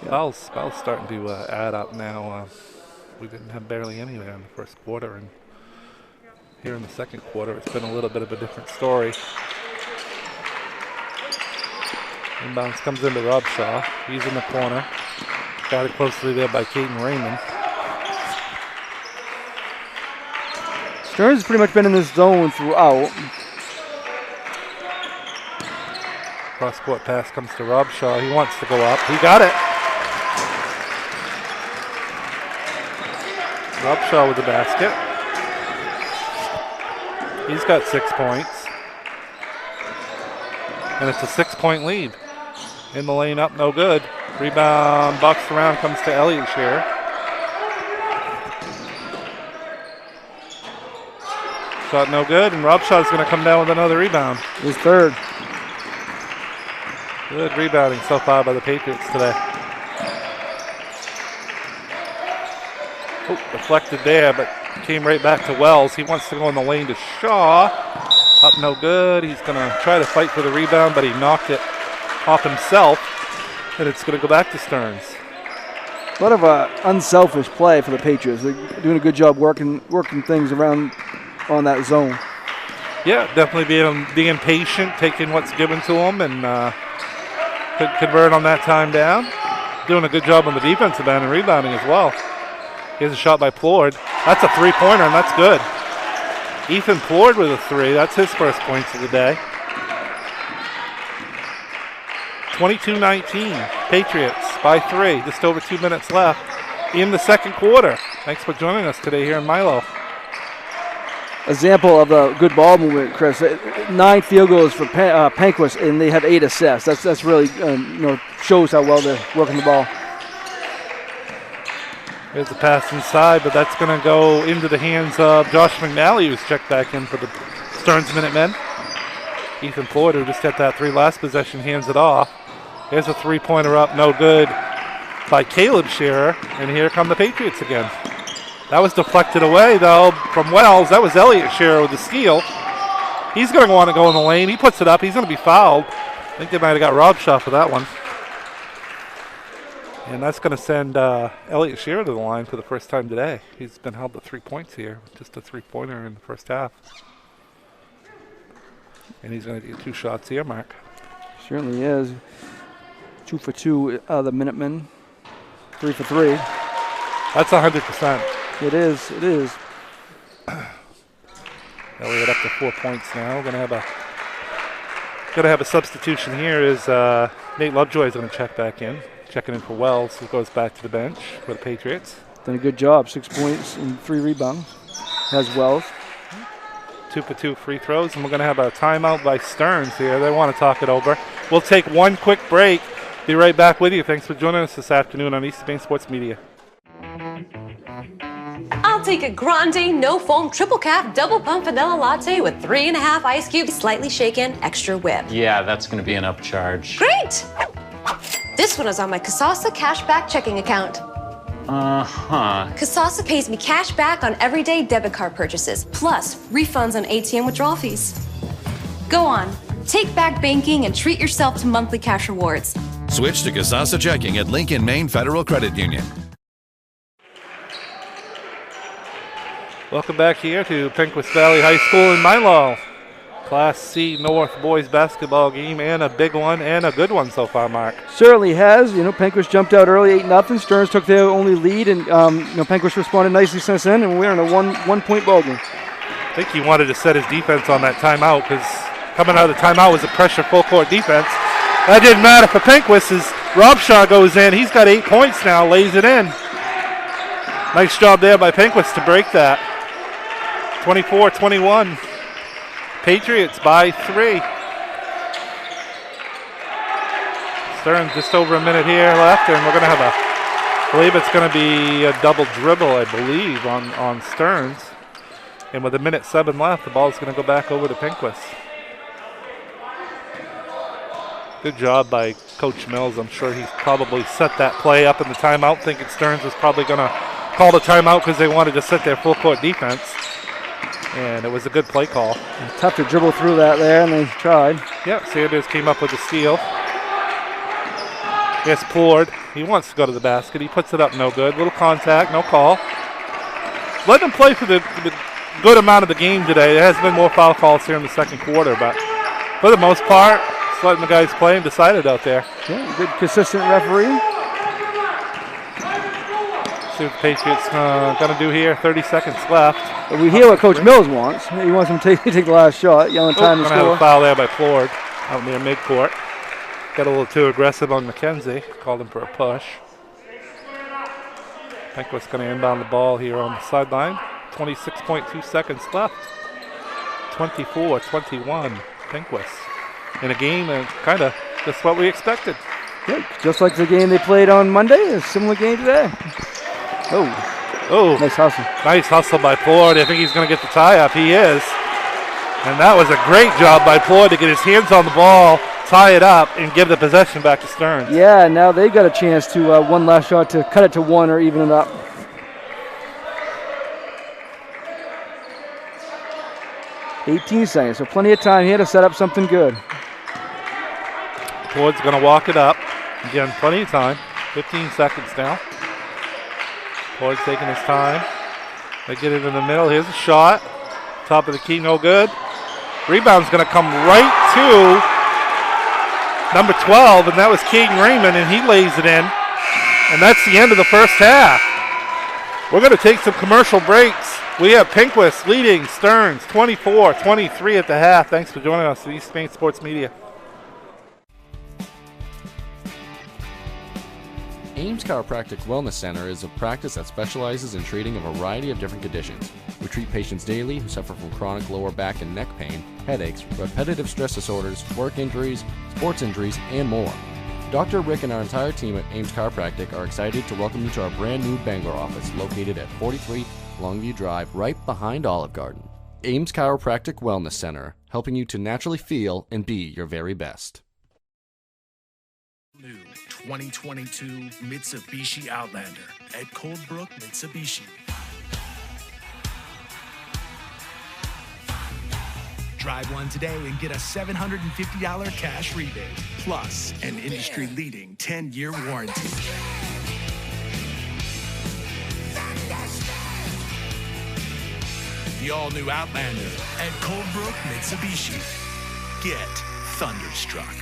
Foul's starting to add up now. We didn't have barely any there in the first quarter, and here in the second quarter it's been a little bit of a different story. Inbounds comes into Rob Shaw. He's in the corner. Got it closely there by Caden Raymond. Stearns has pretty much been in this zone throughout. Cross-court pass comes to Rob Shaw. He wants to go up. He got it. Rob Shaw with the basket. He's got 6 points. And it's a 6-point lead. In the lane up, no good. Rebound, boxed around, comes to Elliott Shearer. Shot no good, and Rob Shaw's going to come down with another rebound. His third. Good rebounding so far by the Patriots today. Oh, deflected there, but came right back to Wells. He wants to go in the lane to Shaw. Up no good. He's going to try to fight for the rebound, but he knocked it off himself, and it's going to go back to Stearns. A lot of unselfish play for the Patriots. They're doing a good job working things around on that zone. Yeah, definitely being patient, taking what's given to them, and could convert on that time down. Doing a good job on the defensive end and rebounding as well. Here's a shot by Plord. That's a 3-pointer, and that's good. Ethan Plord with a 3. That's his first points of the day. 22-19. Patriots by 3. Just over 2 minutes left in the second quarter. Thanks for joining us today here in Milo. Example of a good ball movement, Chris. 9 field goals for Penquis, and they have 8 assists. That's really shows how well they're working the ball. There's the pass inside, but that's going to go into the hands of Josh McNally, who's checked back in for the Stearns Minutemen. Ethan Floyd, who just hit that 3 last possession, hands it off. There's a 3-pointer up, no good by Caleb Shearer, and here come the Patriots again. That was deflected away, though, from Wells. That was Elliott Shearer with the steal. He's going to want to go in the lane. He puts it up. He's going to be fouled. I think they might have got robbed shot for that one. And that's going to send Elliot Shearer to the line for the first time today. He's been held to 3 points here, just a three-pointer in the first half. And he's going to get 2 shots here, Mark. Certainly is. 2 for 2, the Minutemen. 3 for 3. That's 100%. It is. It is. Elliot up to 4 points now. Going to have a substitution here. Is Nate Lovejoy is going to check back in. Checking in for Wells, who goes back to the bench for the Patriots. Done a good job. 6 points and 3 rebounds. Has Wells. 2 for 2 free throws, and we're going to have a timeout by Stearns here. They want to talk it over. We'll take one quick break. Be right back with you. Thanks for joining us this afternoon on East Maine Sports Media. I'll take a grande, no foam, triple cap, double pump vanilla latte with 3.5 ice cubes, slightly shaken, extra whip. Yeah, that's going to be an upcharge. Great! This one is on my Kasasa cashback checking account. Kasasa pays me cash back on everyday debit card purchases, plus refunds on ATM withdrawal fees. Go on, take back banking and treat yourself to monthly cash rewards. Switch to Kasasa Checking at Lincoln Maine Federal Credit Union. Welcome back here to Penquis Valley High School in Milo. Class C North boys basketball game, and a big one and a good one so far, Mark. Certainly has. Penquis jumped out early, 8-0. Stearns took their only lead, and Penquis responded nicely since then, and we're in a one-point ball game. I think he wanted to set his defense on that timeout, because coming out of the timeout was a pressure full court defense. That didn't matter for Penquis as Robshaw goes in. He's got 8 points now, lays it in. Nice job there by Penquis to break that. 24-21. Patriots by 3. Stearns just over a minute here left, and we're going to have I believe it's going to be a double dribble, I believe, on Stearns. And with 1:07 left, the ball's going to go back over to Penquis. Good job by Coach Mills. I'm sure he's probably set that play up in the timeout, thinking Stearns was probably going to call the timeout because they wanted to set their full court defense. And it was a good play call. Tough to dribble through that there, and they tried. Yeah, Sanders came up with a steal. Yes, Plord. He wants to go to the basket. He puts it up, no good. Little contact, no call. Let them play for the good amount of the game today. There has been more foul calls here in the second quarter, but for the most part, just letting the guys play and decide it out there. Yeah, good, consistent referee. See what the Patriots going to do here. 30 seconds left. But we hear what Coach Mills wants. He wants him to take the last shot, yelling time to score. Going to have a foul there by Plord out near midcourt. Got a little too aggressive on McKenzie. Called him for a push. Penquis going to inbound the ball here on the sideline. 26.2 seconds left. 24-21. Penquis. In a game kind of just what we expected. Yeah, just like the game they played on Monday, a similar game today. Oh, nice hustle. Nice hustle by Plord. I think he's going to get the tie-up. He is. And that was a great job by Plord to get his hands on the ball, tie it up, and give the possession back to Stearns. Yeah, now they've got a chance to one last shot to cut it to 1 or even it up. $18 seconds, so plenty of time here to set up something good. Plord's going to walk it up. Again, plenty of time. 15 seconds now. Plord's taking his time. They get it in the middle. Here's a shot. Top of the key, no good. Rebound's going to come right to number 12, and that was Caden Raymond, and he lays it in. And that's the end of the first half. We're going to take some commercial breaks. We have Penquis leading Stearns 24-23 at the half. Thanks for joining us at East Maine Sports Media. Ames Chiropractic Wellness Center is a practice that specializes in treating a variety of different conditions. We treat patients daily who suffer from chronic lower back and neck pain, headaches, repetitive stress disorders, work injuries, sports injuries, and more. Dr. Rick and our entire team at Ames Chiropractic are excited to welcome you to our brand new Bangor office located at 43 Longview Drive, right behind Olive Garden. Ames Chiropractic Wellness Center, helping you to naturally feel and be your very best. New 2022 Mitsubishi Outlander at Coldbrook Mitsubishi. Drive one today and get a $750 cash rebate, plus an industry-leading 10-year warranty. The all-new Outlander at Coldbrook Mitsubishi. Get thunderstruck.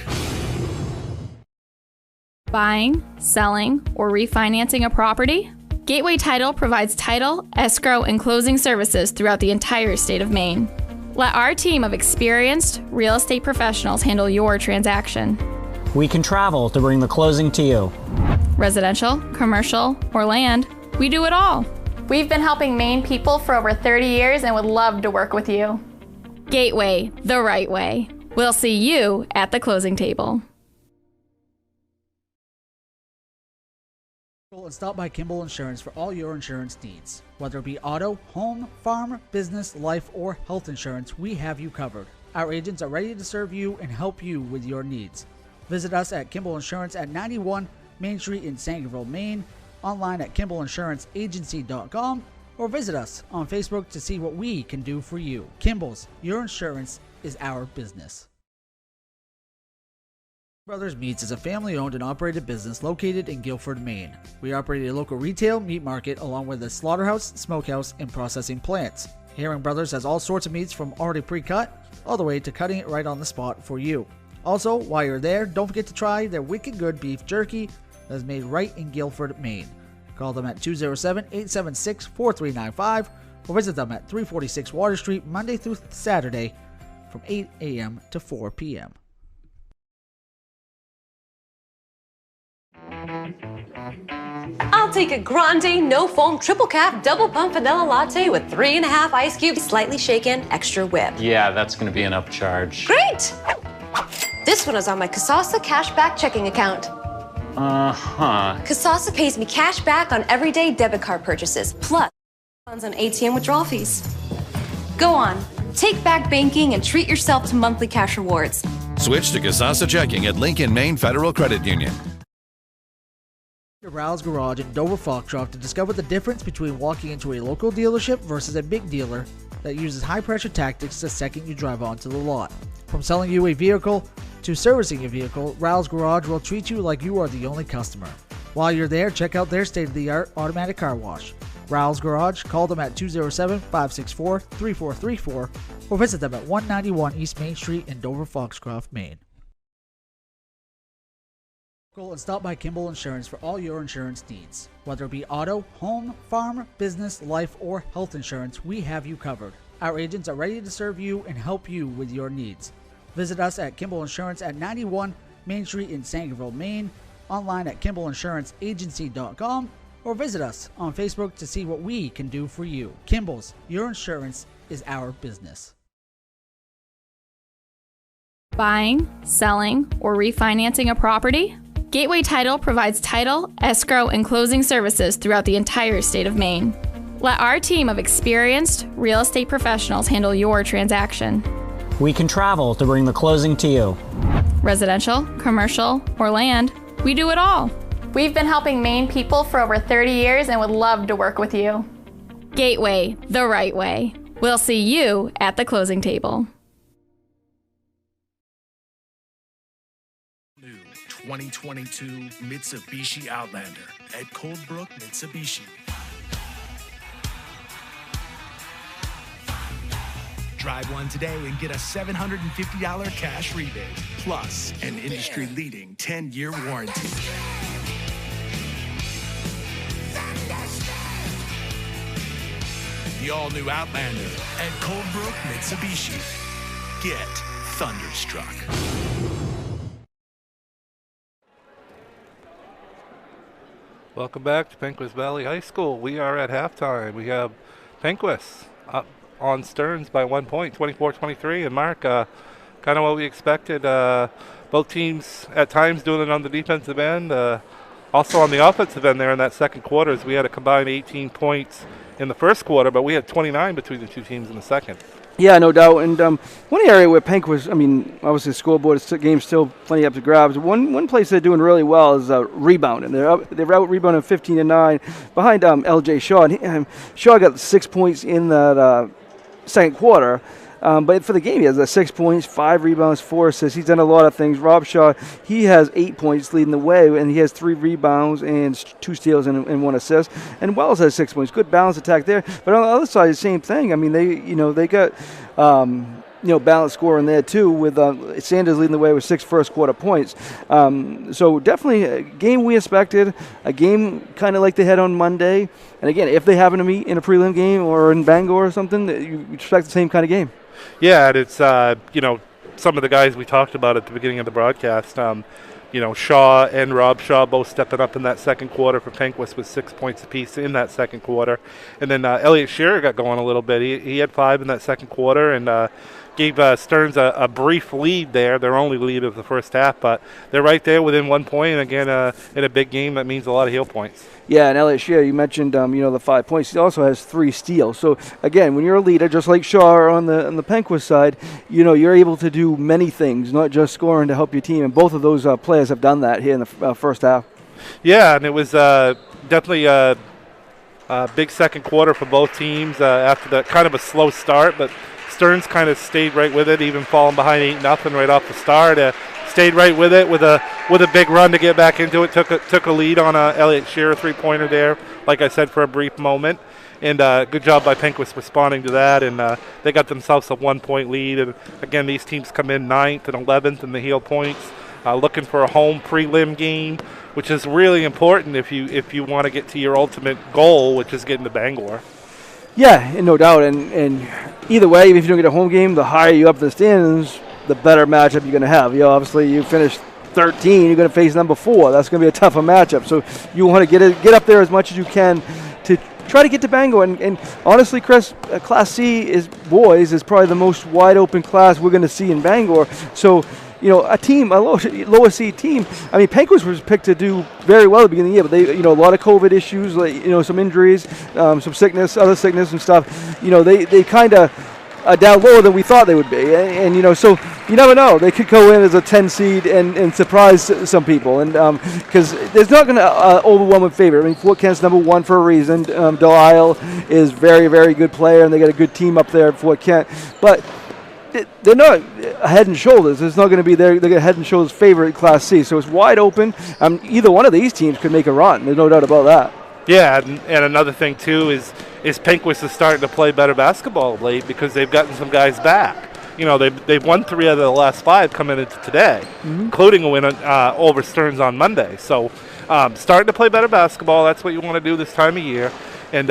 Buying, selling, or refinancing a property? Gateway Title provides title, escrow, and closing services throughout the entire state of Maine. Let our team of experienced real estate professionals handle your transaction. We can travel to bring the closing to you. Residential, commercial, or land, we do it all. We've been helping Maine people for over 30 years and would love to work with you. Gateway, the right way. We'll see you at the closing table. And stop by Kimball Insurance for all your insurance needs. Whether it be auto, home, farm, business, life, or health insurance, we have you covered. Our agents are ready to serve you and help you with your needs. Visit us at Kimball Insurance at 91 Main Street in Sangerville, Maine, online at KimballInsuranceAgency.com, or visit us on Facebook to see what we can do for you. Kimball's, your insurance is our business. Brothers Meats is a family-owned and operated business located in Guilford, Maine. We operate a local retail meat market along with a slaughterhouse, smokehouse, and processing plants. Herring Brothers has all sorts of meats from already pre-cut all the way to cutting it right on the spot for you. Also, while you're there, don't forget to try their wicked good beef jerky that is made right in Guilford, Maine. Call them at 207-876-4395 or visit them at 346 Water Street Monday through Saturday from 8 a.m. to 4 p.m. I'll take a grande, no foam, triple cap, double pump vanilla latte with 3.5 ice cubes, slightly shaken, extra whip. Yeah, that's going to be an upcharge. Great! This one is on my Kasasa cashback checking account. Kasasa pays me cash back on everyday debit card purchases, plus funds on ATM withdrawal fees. Go on, take back banking and treat yourself to monthly cash rewards. Switch to Kasasa Checking at Lincoln, Maine Federal Credit Union. Rouse Garage in Dover Foxcroft to discover the difference between walking into a local dealership versus a big dealer that uses high-pressure tactics the second you drive onto the lot. From selling you a vehicle to servicing your vehicle, Rouse Garage will treat you like you are the only customer. While you're there, check out their state-of-the-art automatic car wash. Rouse Garage, call them at 207-564-3434 or visit them at 191 East Main Street in Dover Foxcroft, Maine. And stop by Kimball Insurance for all your insurance needs. Whether it be auto, home, farm, business, life, or health insurance, we have you covered. Our agents are ready to serve you and help you with your needs. Visit us at Kimball Insurance at 91 Main Street in Sangerville, Maine, online at KimballInsuranceAgency.com, or visit us on Facebook to see what we can do for you. Kimball's, your insurance is our business. Buying, selling, or refinancing a property? Gateway Title provides title, escrow, and closing services throughout the entire state of Maine. Let our team of experienced real estate professionals handle your transaction. We can travel to bring the closing to you. Residential, commercial, or land, we do it all. We've been helping Maine people for over 30 years and would love to work with you. Gateway, the right way. We'll see you at the closing table. 2022 Mitsubishi Outlander at Coldbrook Mitsubishi. Drive one today and get a $750 cash rebate, plus an industry-leading 10-year warranty. The all-new Outlander at Coldbrook Mitsubishi. Get thunderstruck. Welcome back to Penquis Valley High School. We are at halftime. We have Penquis up on Stearns by 1 point, 24-23. And Mark, kind of what we expected. Both teams at times doing it on the defensive end. Also on the offensive end there in that second quarter, as we had a combined 18 points in the first quarter, but we had 29 between the two teams in the second. Yeah, no doubt. And one area where Penquis, I mean, obviously the scoreboard, the game's still plenty up to grabs. One place they're doing really well is rebounding. They're out rebounding 15-9 behind LJ Shaw. And Shaw got 6 points in that second quarter. But for the game, he has 6 points, 5 rebounds, 4 assists. He's done a lot of things. Rob Shaw, he has 8 points leading the way, and he has 3 rebounds and 2 steals and 1 assist. And Wells has 6 points. Good balanced attack there. But on the other side, the same thing. I mean, they got balanced scoring there too, with Sanders leading the way with 6 first quarter points. So definitely a game we expected, a game kind of like they had on Monday. And again, if they happen to meet in a prelim game or in Bangor or something, you expect the same kind of game. Yeah, and it's some of the guys we talked about at the beginning of the broadcast. Shaw and Rob Shaw both stepping up in that second quarter for Penquis with 6 points apiece in that second quarter. And then Elliot Shearer got going a little bit. He had 5 in that second quarter and gave Stearns a brief lead there, their only lead of the first half. But they're right there within 1 point. And again, in a bbig game, that means a lot of heel points. Yeah, and Elliot Shearer, you mentioned the 5 points. He also has 3 steals. So again, when you're a leader, just like Shaw on the Penquis side, you're able to do many things, not just scoring to help your team. And both of those players have done that here in the first half. Yeah, and it was definitely a big second quarter for both teams after that kind of a slow start, but Stearns kind of stayed right with it, even falling behind 8-0 right off the start. Stayed right with it with a big run to get back into it. Took a lead on Elliot Shearer 3-pointer there, like I said, for a brief moment. And good job by Penquis responding to that. And they got themselves a 1 point lead. And again, these teams come in 9th and 11th in the heel points, looking for a home prelim game, which is really important if you want to get to your ultimate goal, which is getting to Bangor. Yeah, and no doubt. And either way, even if you don't get a home game, the higher you up the standings, the better matchup you're going to have. Obviously, you finish 13, you're going to face number 4. That's going to be a tougher matchup. So you want to get up there as much as you can to try to get to Bangor. And honestly, Chris, Class C is probably the most wide open class we're going to see in Bangor. So a lower seed team. I mean, Penquis was picked to do very well at the beginning of the year, but they, a lot of COVID issues, some injuries, some sickness, other sickness and stuff. They kind of are down lower than we thought they would be, and so you never know. They could go in as a 10 seed and surprise some people, and because there's not going to overwhelm a favorite. I mean, Fort Kent's number 1 for a reason. Delisle is very, very good player, and they got a good team up there at Fort Kent, but they're not head and shoulders. It's not going to be they're head and shoulders favorite Class C. So it's wide open. Either one of these teams could make a run. There's no doubt about that. Yeah, and another thing too is Penquis is starting to play better basketball of late because they've gotten some guys back. They've won 3 out of the last 5 coming into today, including a win over Stearns on Monday. So starting to play better basketball. That's what you want to do this time of year. And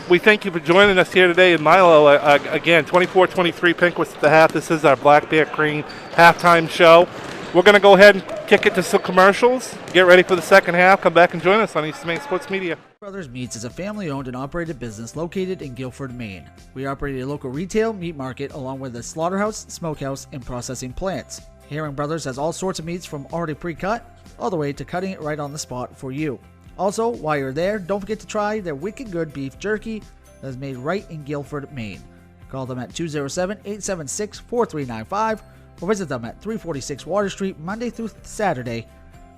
we thank you for joining us here today in Milo. Again, 24-23 Penquis at the half. This is our Black Bear Crane halftime show. We're going to go ahead and kick it to some commercials, get ready for the second half, come back and join us on East Maine Sports Media. Brothers Meats is a family-owned and operated business located in Guilford, Maine. We operate a local retail meat market along with a slaughterhouse, smokehouse, and processing plants. Herring Brothers has all sorts of meats from already pre-cut all the way to cutting it right on the spot for you. Also, while you're there, don't forget to try their wicked good beef jerky that is made right in Guilford, Maine. Call them at 207-876-4395 or visit them at 346 Water Street Monday through Saturday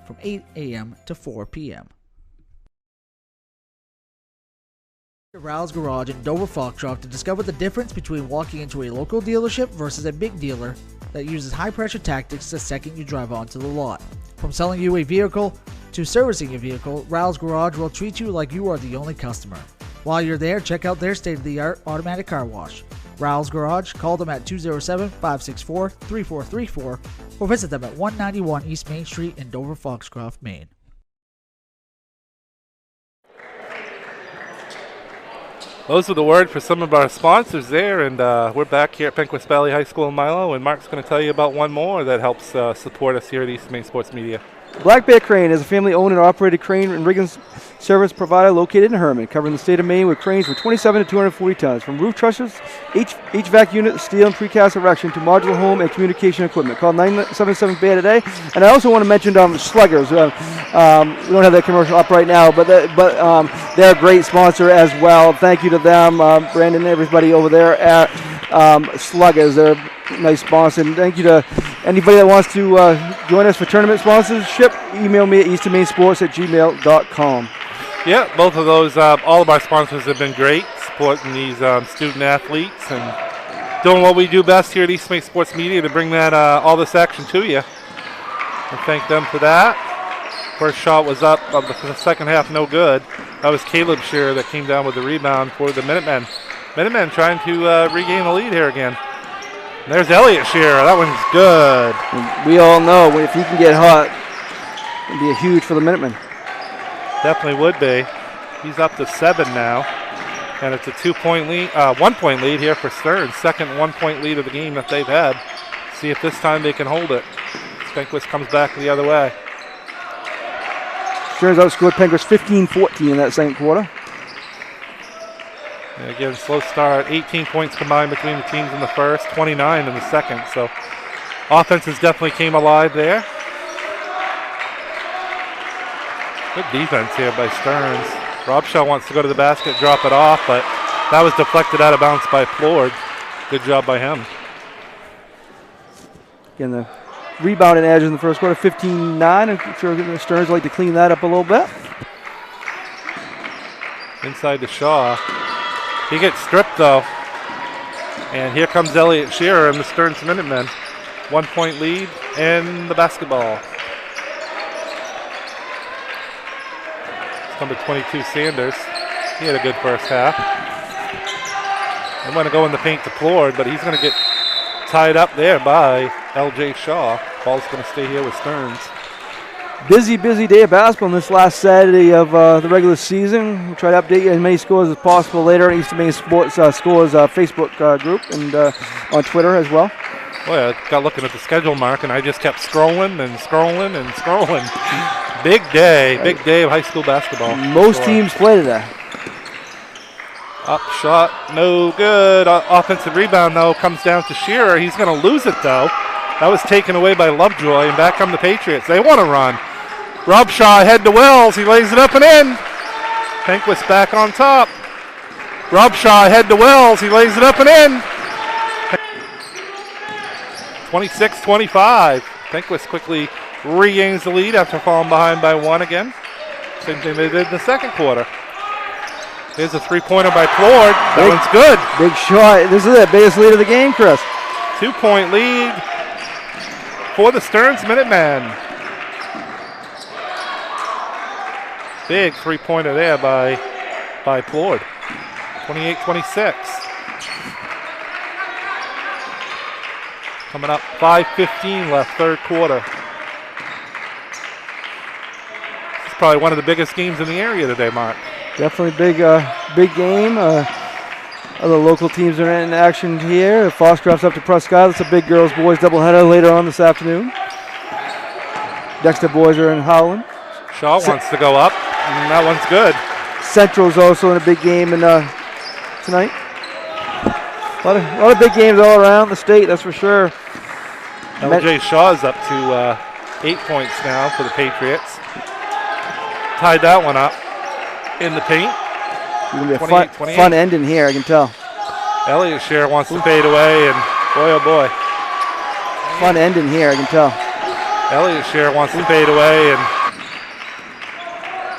from 8 a.m. to 4 p.m. Ral's Garage in Dover Foxcroft to discover the difference between walking into a local dealership versus a big dealer that uses high-pressure tactics the second you drive onto the lot. From selling you a vehicle to servicing your vehicle, Ral's Garage will treat you like you are the only customer. While you're there, check out their state-of-the-art automatic car wash. Ral's Garage, call them at 207-564-3434 or visit them at 191 East Main Street in Dover Foxcroft, Maine. Those are the word for some of our sponsors there, and we're back here at Penquis Valley High School in Milo, and Mark's going to tell you about one more that helps support us here at East Maine Sports Media. Black Bear Crane is a family-owned and operated crane and rigging service provider located in Herman, covering the state of Maine with cranes from 27 to 240 tons. From roof trusses, HVAC unit, steel and precast erection to modular home and communication equipment. Call 977-BEAR today. And I also want to mention Sluggers. We don't have that commercial up right now, but they're a great sponsor as well. Thank you to them, Brandon and everybody over there at Sluggers. They're a nice sponsor. And thank you to anybody that wants to join us for tournament sponsorship. Email me at easternmainsports@gmail.com. Yeah, both of those, all of our sponsors have been great, supporting these student athletes, and doing what we do best here at East Maine Sports Media to bring that all this action to you. And thank them for that. First shot was up, the second half no good. That was Caleb Shearer that came down with the rebound for the Minutemen. Minutemen trying to regain the lead here again. And there's Elliott Shearer. That one's good. And we all know if he can get hot, it'd be huge for the Minutemen. Definitely would be. He's up to 7 now. And it's a 2-point lead, 1-point lead here for Stearns. Second 1-point lead of the game that they've had. See if this time they can hold it. Penquis comes back the other way. Stearns outscored Penquis 15-14 in that second quarter. And again, slow start. 18 points combined between the teams in the first, 29 in the second. So offenses definitely came alive there. Good defense here by Stearns. Robshaw wants to go to the basket, drop it off, but that was deflected out of bounds by Plord. Good job by him. Again, the rebounding edge in the first quarter, 15-9. I'm sure Stearns like to clean that up a little bit. Inside to Shaw. He gets stripped though. And here comes Elliott Shearer and the Stearns Minutemen. 1-point lead and the basketball. Number 22, Sanders. He had a good first half. I'm going to go in the paint to Plord, but he's going to get tied up there by L.J. Shaw. Ball's going to stay here with Stearns. Busy day of basketball on this last Saturday of the regular season. We'll try to update you as many scores as possible later on East Maine Sports Scores Facebook group and on Twitter as well. Well, I got looking at the schedule, Mark, and I just kept scrolling and scrolling and scrolling. Big day of high school basketball. Most teams play today. Up shot, no good. Offensive rebound, though, comes down to Shearer. He's going to lose it, though. That was taken away by Lovejoy, and back come the Patriots. They want to run. Robshaw ahead to Wells. He lays it up and in. Penquis back on top. Robshaw ahead to Wells. He lays it up and in. 26-25. Penquis quickly regains the lead after falling behind by 1 again. Same thing they did in the second quarter. Here's a three-pointer by Plord. That one's good. Big shot. This is the biggest lead of the game, Chris. 2-point lead for the Stearns Minutemen. Big three-pointer there by Plord. 28-26. Coming up, 5:15 left, third quarter. It's probably one of the biggest games in the area today, Mark. Definitely big game. Other local teams are in action here. Foxcroft's up to Prescott. It's a big girls-boys doubleheader later on this afternoon. Dexter boys are in Howland. Shaw wants to go up, and that one's good. Central's also in a big game tonight. A lot of big games all around the state, that's for sure. L.J. Shaw's up to 8 points now for the Patriots. Tied that one up in the paint. It's going to be a fun ending here, I can tell. Elliott Shearer wants to fade away, and boy, oh boy. Fun ending here, I can tell. Elliott Shearer wants to fade away, and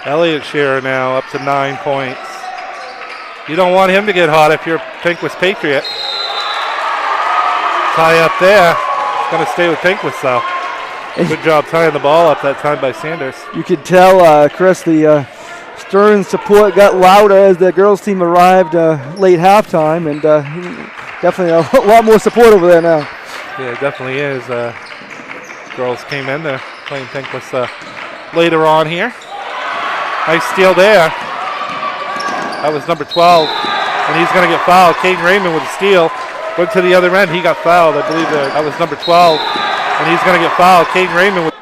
Elliott Shearer now up to 9 points. You don't want him to get hot if you're Penquis Patriot. Tie up there. It's going to stay with Penquis, though. Good job tying the ball up that time by Sanders. You could tell, Chris, the Stearns support got louder as the girls team arrived late halftime, and definitely a lot more support over there now. Yeah, it definitely is. Girls came in there playing Penquis later on here. Nice steal there. That was number 12, and he's going to get fouled. Caden Raymond with a steal. Went to the other end. He got fouled. I believe that was number 12, and he's going to get fouled. Caden Raymond with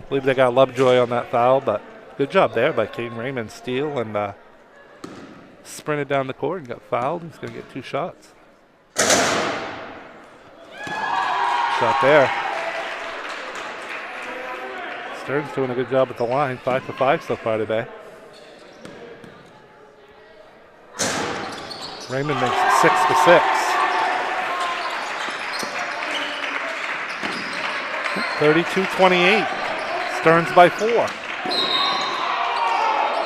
I believe they got Lovejoy on that foul, but good job there by Caden Raymond. Steal and sprinted down the court and got fouled. He's going to get 2 shots. Shot there. Stearns doing a good job at the line. 5 for 5 so far today. Raymond makes it 6 for 6. 32-28. Stearns by 4.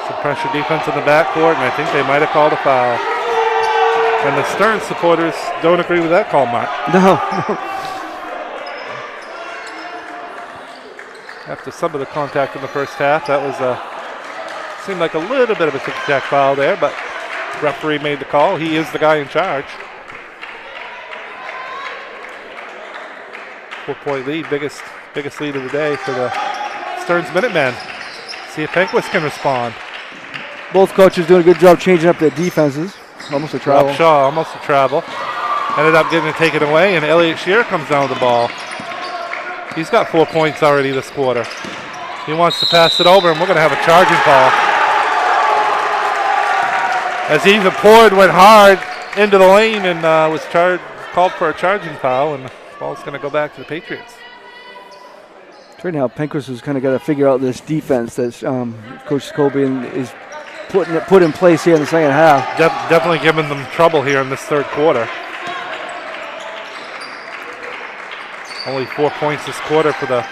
Some pressure defense in the backcourt, and I think they might have called a foul. And the Stearns supporters don't agree with that call, Mark. No. After some of the contact in the first half, that was seemed like a little bit of a tic-tac foul there, but referee made the call. He is the guy in charge. 4-point lead, biggest lead of the day for the Stearns Minutemen. See if Penquis can respond. Both coaches doing a good job changing up their defenses. Almost a travel. Rob Shaw, almost a travel. Ended up getting it taken away, and Elliott Shearer comes down with the ball. He's got 4 points already this quarter. He wants to pass it over, and we're going to have a charging call. As even poured, went hard into the lane and was called for a charging foul, and the ball's going to go back to the Patriots. Right now, Penquis has kind of got to figure out this defense that Coach Scobie is put in place here in the second half. Definitely giving them trouble here in this third quarter. Only 4 points this quarter for the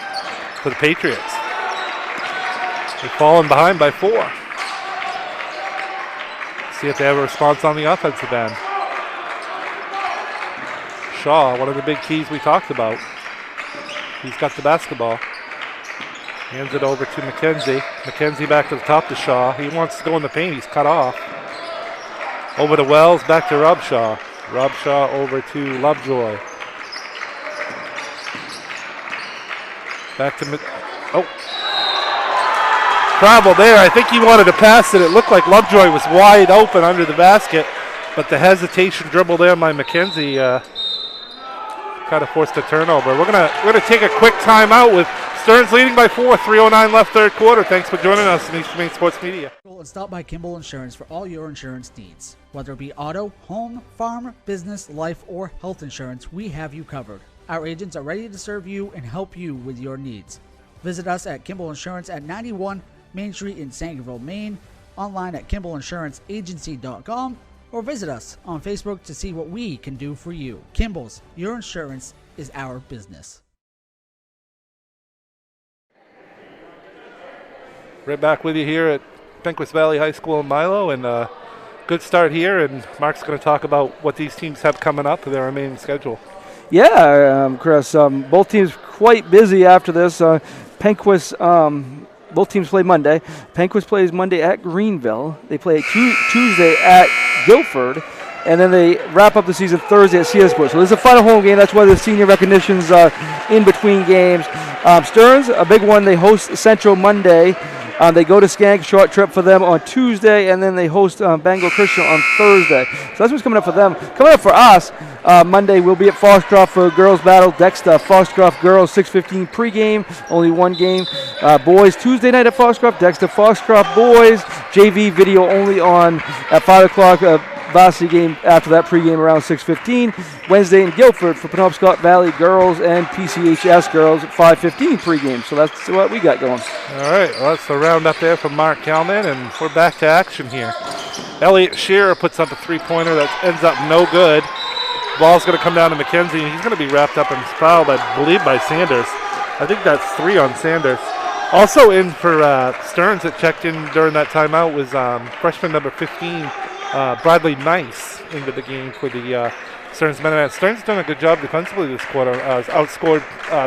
Patriots. They've fallen behind by 4. See if they have a response on the offensive end. Shaw, one of the big keys we talked about. He's got the basketball. Hands it over to McKenzie. McKenzie back to the top to Shaw. He wants to go in the paint. He's cut off. Over to Wells, back to Rob Shaw. Rob Shaw over to Lovejoy. Back to travel there. I think he wanted to pass it. It looked like Lovejoy was wide open under the basket, but the hesitation dribble there by McKenzie kind of forced a turnover. We're gonna take a quick timeout with Stearns leading by 4. 3:09 left third quarter. Thanks for joining us in Eastern Maine Sports Media. And stop by Kimball Insurance for all your insurance needs. Whether it be auto, home, farm, business, life, or health insurance, we have you covered. Our agents are ready to serve you and help you with your needs. Visit us at Kimball Insurance at 91 Main Street in Sangerville, Maine, online at KimballInsuranceAgency.com, or visit us on Facebook to see what we can do for you. Kimball's, your insurance is our business. Right back with you here at Penquis Valley High School in Milo, and good start here, and Mark's going to talk about what these teams have coming up in their remaining schedule. Yeah, Chris, both teams quite busy after this. Penquis, both teams play Monday. Penquis plays Monday at Greenville. They play Tuesday at Guilford, and then they wrap up the season Thursday at Searsport. So this is a final home game. That's why the senior recognitions are in between games. Stearns, a big one. They host Central Monday. They go to Skank, short trip for them on Tuesday, and then they host Bangor Christian on Thursday. So that's what's coming up for them. Coming up for us, Monday we'll be at Foxcroft for girls battle. Dexter, Foxcroft girls, 6:15 pregame, only one game. Boys, Tuesday night at Foxcroft. Dexter, Foxcroft boys, JV video only on at 5 o'clock. Varsity game after that pregame around 6:15. Wednesday in Guilford for Penobscot Valley girls and PCHS girls at 5:15 pregame. So that's what we got going. All right, well, that's the roundup there from Mark Kalman, and we're back to action here. Elliott Shearer puts up a three-pointer that ends up no good. Ball's going to come down to McKenzie, and he's going to be wrapped up in foul, I believe, by Sanders. I think that's 3 on Sanders. Also in for Stearns that checked in during that timeout was freshman number 15, Bradley Nice, into the game for the Stearns Minutemen. Stearns done a good job defensively this quarter. Outscored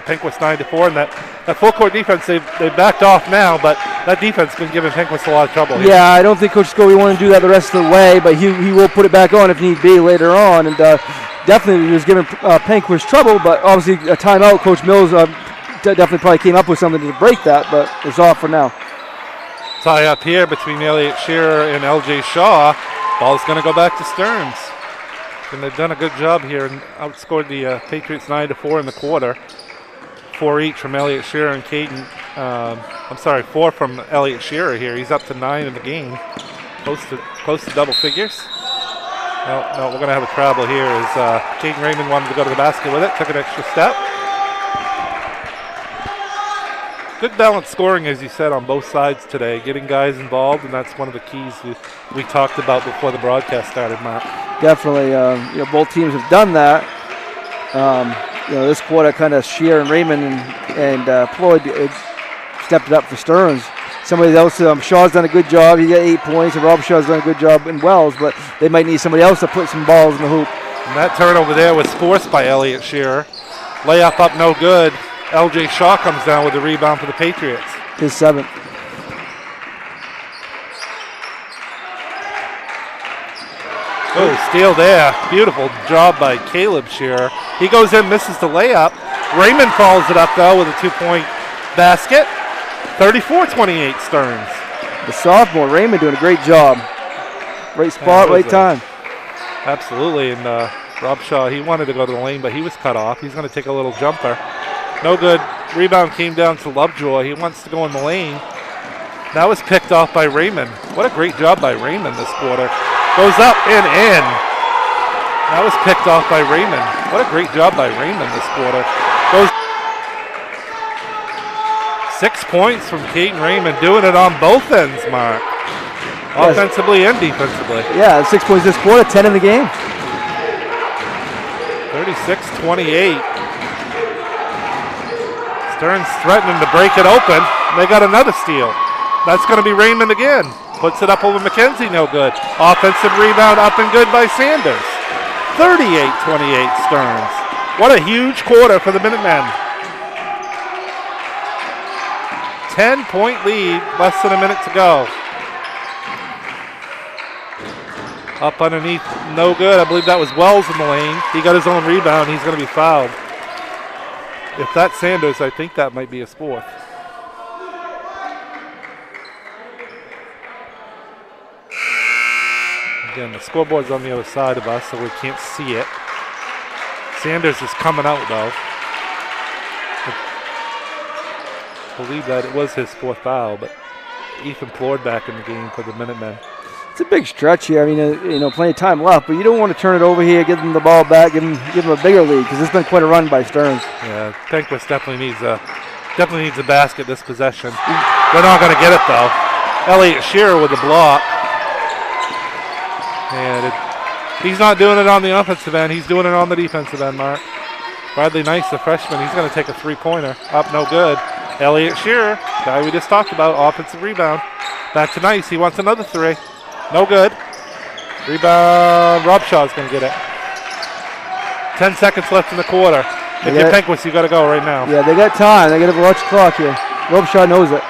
Penquis 9-4, and that full court defense, they backed off now, but that defense has been giving Penquis a lot of trouble here. Yeah, I don't think Coach Scobie want to do that the rest of the way, but he will put it back on if need be later on, and definitely he was giving Penquis trouble, but obviously a timeout. Coach Mills definitely probably came up with something to break that, but it's off for now. Tie up here between Elliott Shearer and LJ Shaw. Ball's going to go back to Stearns. And they've done a good job here and outscored the Patriots 9-4 in the quarter. 4 each from Elliott Shearer and Caden. 4 from Elliott Shearer here. He's up to 9 in the game. Close to double figures. No, we're going to have a travel here as Caden Raymond wanted to go to the basket with it. Took an extra step. Good balanced scoring, as you said, on both sides today. Getting guys involved, and that's one of the keys we talked about before the broadcast started, Mark. Definitely, both teams have done that. This quarter, kind of Shearer and Raymond and Floyd stepped it up for Stearns. somebody else. Shaw's done a good job. He got 8 points, and Rob Shaw's done a good job in Wells, but they might need somebody else to put some balls in the hoop. And that turnover there was forced by Elliott Shearer. Layup up, no good. LJ Shaw comes down with the rebound for the Patriots. His 7th. Oh, steal there. Beautiful job by Caleb Shearer. He goes in, misses the layup. Raymond follows it up, though, with a 2-point basket. 34-28 Stearns. The sophomore, Raymond, doing a great job. Right spot, right time. Absolutely, and Rob Shaw, he wanted to go to the lane, but he was cut off. He's going to take a little jumper. No good. Rebound came down to Lovejoy. He wants to go in the lane. That was picked off by Raymond. What a great job by Raymond this quarter. Goes up and in. That was picked off by Raymond. What a great job by Raymond this quarter. Goes 6 points from Caden Raymond, doing it on both ends, Mark. Yes. Offensively and defensively. Yeah, 6 points this quarter, 10 in the game. 36-28. Stearns threatening to break it open. They got another steal. That's going to be Raymond again. Puts it up over McKenzie, no good. Offensive rebound up and good by Sanders. 38-28 Stearns. What a huge quarter for the Minutemen. 10-point lead, less than a minute to go. Up underneath, no good. I believe that was Wells in the lane. He got his own rebound. He's going to be fouled. If that's Sanders, I think that might be his 4th. Again, the scoreboard's on the other side of us, so we can't see it. Sanders is coming out, though. I believe that it was his 4th foul, but Ethan Plord back in the game for the Minutemen. It's a big stretch here. I mean, plenty of time left, but you don't want to turn it over here, give them the ball back, give them a bigger lead, because it's been quite a run by Stearns. Yeah, Penquis definitely needs a basket this possession. They're not going to get it, though. Elliott Shearer with the block. And he's not doing it on the offensive end. He's doing it on the defensive end, Mark. Bradley Nice, the freshman, he's going to take a 3-pointer. Up, no good. Elliott Shearer, guy we just talked about, offensive rebound. Back to Nice. He wants another 3. No good. Rebound. Rob Shaw's going to get it. 10 seconds left in the quarter. If you're Penquis, you got to go right now. Yeah, they got time. They got to watch the clock here. Rob Shaw knows it.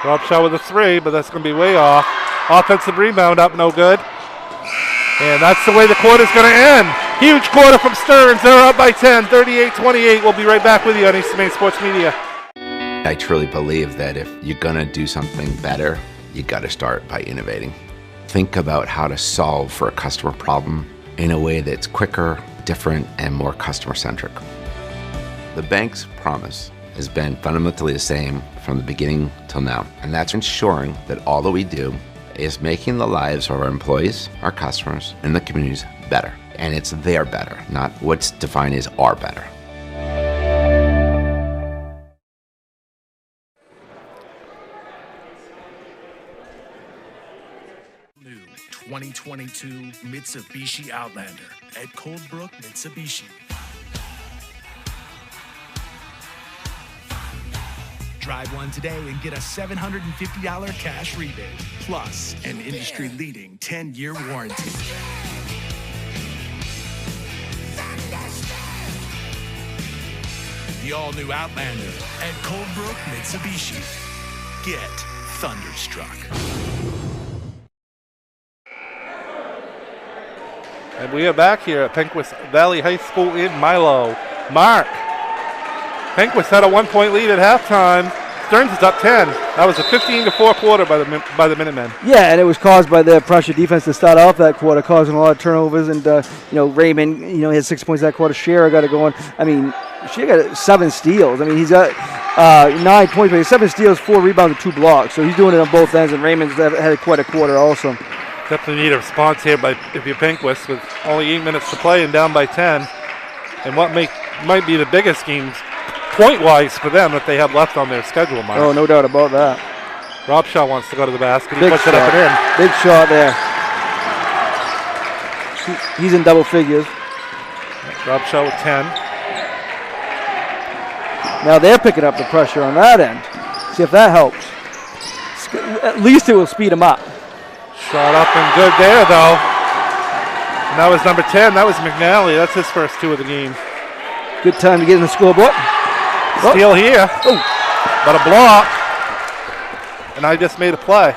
Rob Shaw with a 3, but that's going to be way off. Offensive rebound up, no good. And that's the way the quarter's going to end. Huge quarter from Stearns. They're up by 10, 38-28. We'll be right back with you on East Maine Sports Media. I truly believe that if you're going to do something better, you got to start by innovating. Think about how to solve for a customer problem in a way that's quicker, different, and more customer-centric. The bank's promise has been fundamentally the same from the beginning till now, and that's ensuring that all that we do is making the lives of our employees, our customers, and the communities better. And it's their better, not what's defined as our better. New 2022 Mitsubishi Outlander at Coldbrook Mitsubishi. Drive one today and get a $750 cash rebate, plus an industry-leading 10-year warranty. The all-new Outlander at Coldbrook Mitsubishi. Get thunderstruck. And we are back here at Penquis Valley High School in Milo. Mark. Penquis had a 1-point lead at halftime. Stearns is up 10. That was a 15-4 quarter by the Minutemen. Yeah, and it was caused by their pressure defense to start off that quarter, causing a lot of turnovers. And Raymond, he had 6 points that quarter. Shearer got it going. I mean, Shearer got 7 steals. I mean, he's got 9 points, but he has 7 steals, 4 rebounds, and 2 blocks. So he's doing it on both ends. And Raymond's had quite a quarter also. Definitely need a response here if you're Penquis with only 8 minutes to play and down by 10. And what might be the biggest games point-wise for them that they have left on their schedule, Mark. Oh, no doubt about that. Rob Shaw wants to go to the basket. He Big puts shot. it up and in. Big shot there. He's in double figures. Rob Shaw with 10. Now they're picking up the pressure on that end. See if that helps. at least it will speed him up. Shot up and good there, though. And that was number 10. That was McNally. That's his first 2 of the game. Good time to get in the scorebook. Steal here. But a block. And I just made a play.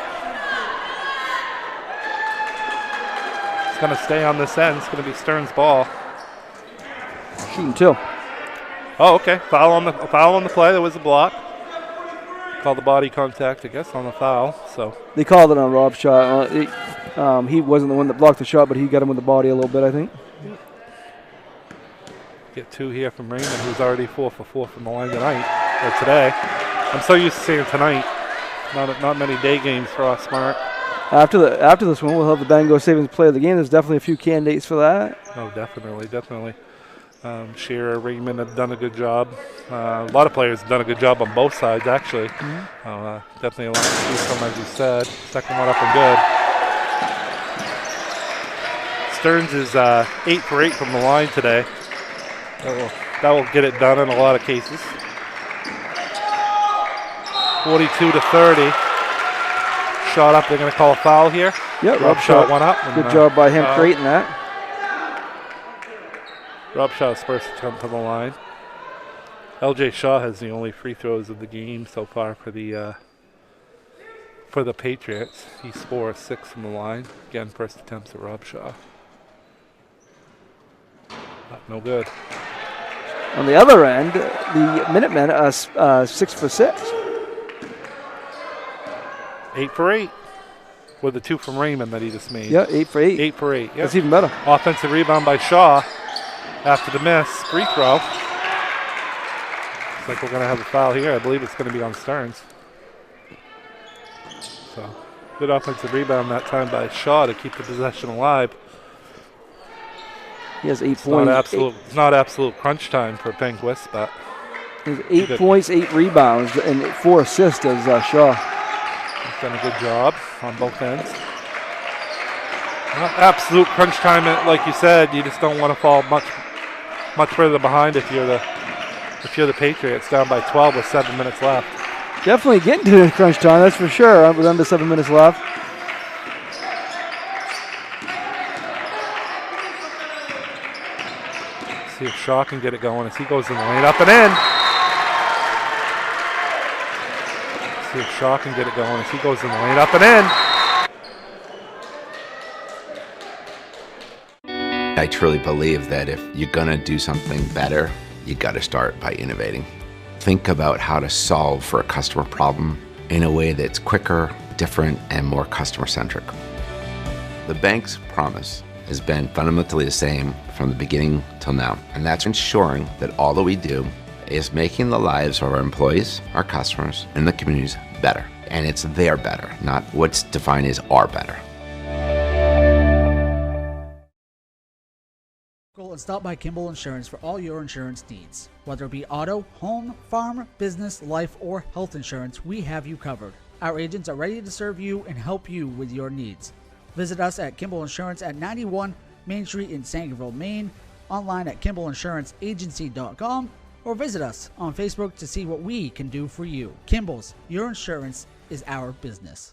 It's going to stay on this end. It's going to be Stearns' ball. Shooting 2. Oh, okay. Foul on the play. There was a block. Called the body contact, I guess, on the foul. So they called it on Rob's shot. He wasn't the one that blocked the shot, but he got him with the body a little bit, I think. Get 2 here from Raymond, who's already 4 for 4 from the line tonight or today. I'm so used to saying tonight. Not many day games for us, Mark. After this one, we'll have the Bangor Savings Player of the Game. There's definitely a few candidates for that. Oh, definitely. Shearer, Raymond have done a good job. A lot of players have done a good job on both sides, actually. Definitely a lot to choose from, as you said. Second one up and good. Stearns is 8 for 8 from the line today. That will get it done in a lot of cases. 42-30. Shot up. They're going to call a foul here. Yeah, Rob shot one up. Good job by him creating that. Rob Shaw's first attempt to the line. LJ Shaw has the only free throws of the game so far for the Patriots. He scores 6 from the line. Again, first attempts at Rob Shaw. No good. On the other end, the Minutemen are 6 for 6. 8 for 8 with the 2 from Raymond that he just made. Yeah, 8 for 8. 8 for 8. Yeah. That's even better. Offensive rebound by Shaw after the miss. Free throw. Looks like we're going to have a foul here. I believe it's going to be on Stearns. So, good offensive rebound that time by Shaw to keep the possession alive. He has 8 points. It's not absolute crunch time for Penquis, but he has 8 points, 8 rebounds, and 4 assists as Shaw. He's done a good job on both ends. Not absolute crunch time, like you said. You just don't want to fall much further behind if you're the Patriots, down by 12 with 7 minutes left. Definitely getting to crunch time, that's for sure, with under 7 minutes left. See if Shaw can get it going as he goes in the lane, up and in. See if Shaw can get it going as he goes in the lane, up and in. I truly believe that if you're gonna do something better, you gotta start by innovating. Think about how to solve for a customer problem in a way that's quicker, different, and more customer-centric. The bank's promise has been fundamentally the same from the beginning till now, and that's ensuring that all that we do is making the lives of our employees, our customers, and the communities better. And it's their better, not what's defined as our better. And stop by Kimball Insurance for all your insurance needs. Whether it be auto, home, farm, business, life, or health insurance, we have you covered. Our agents are ready to serve you and help you with your needs. Visit us at Kimball Insurance at 91 Main Street in Sangerville, Maine, online at KimballInsuranceAgency.com, or visit us on Facebook to see what we can do for you. Kimball's, your insurance is our business.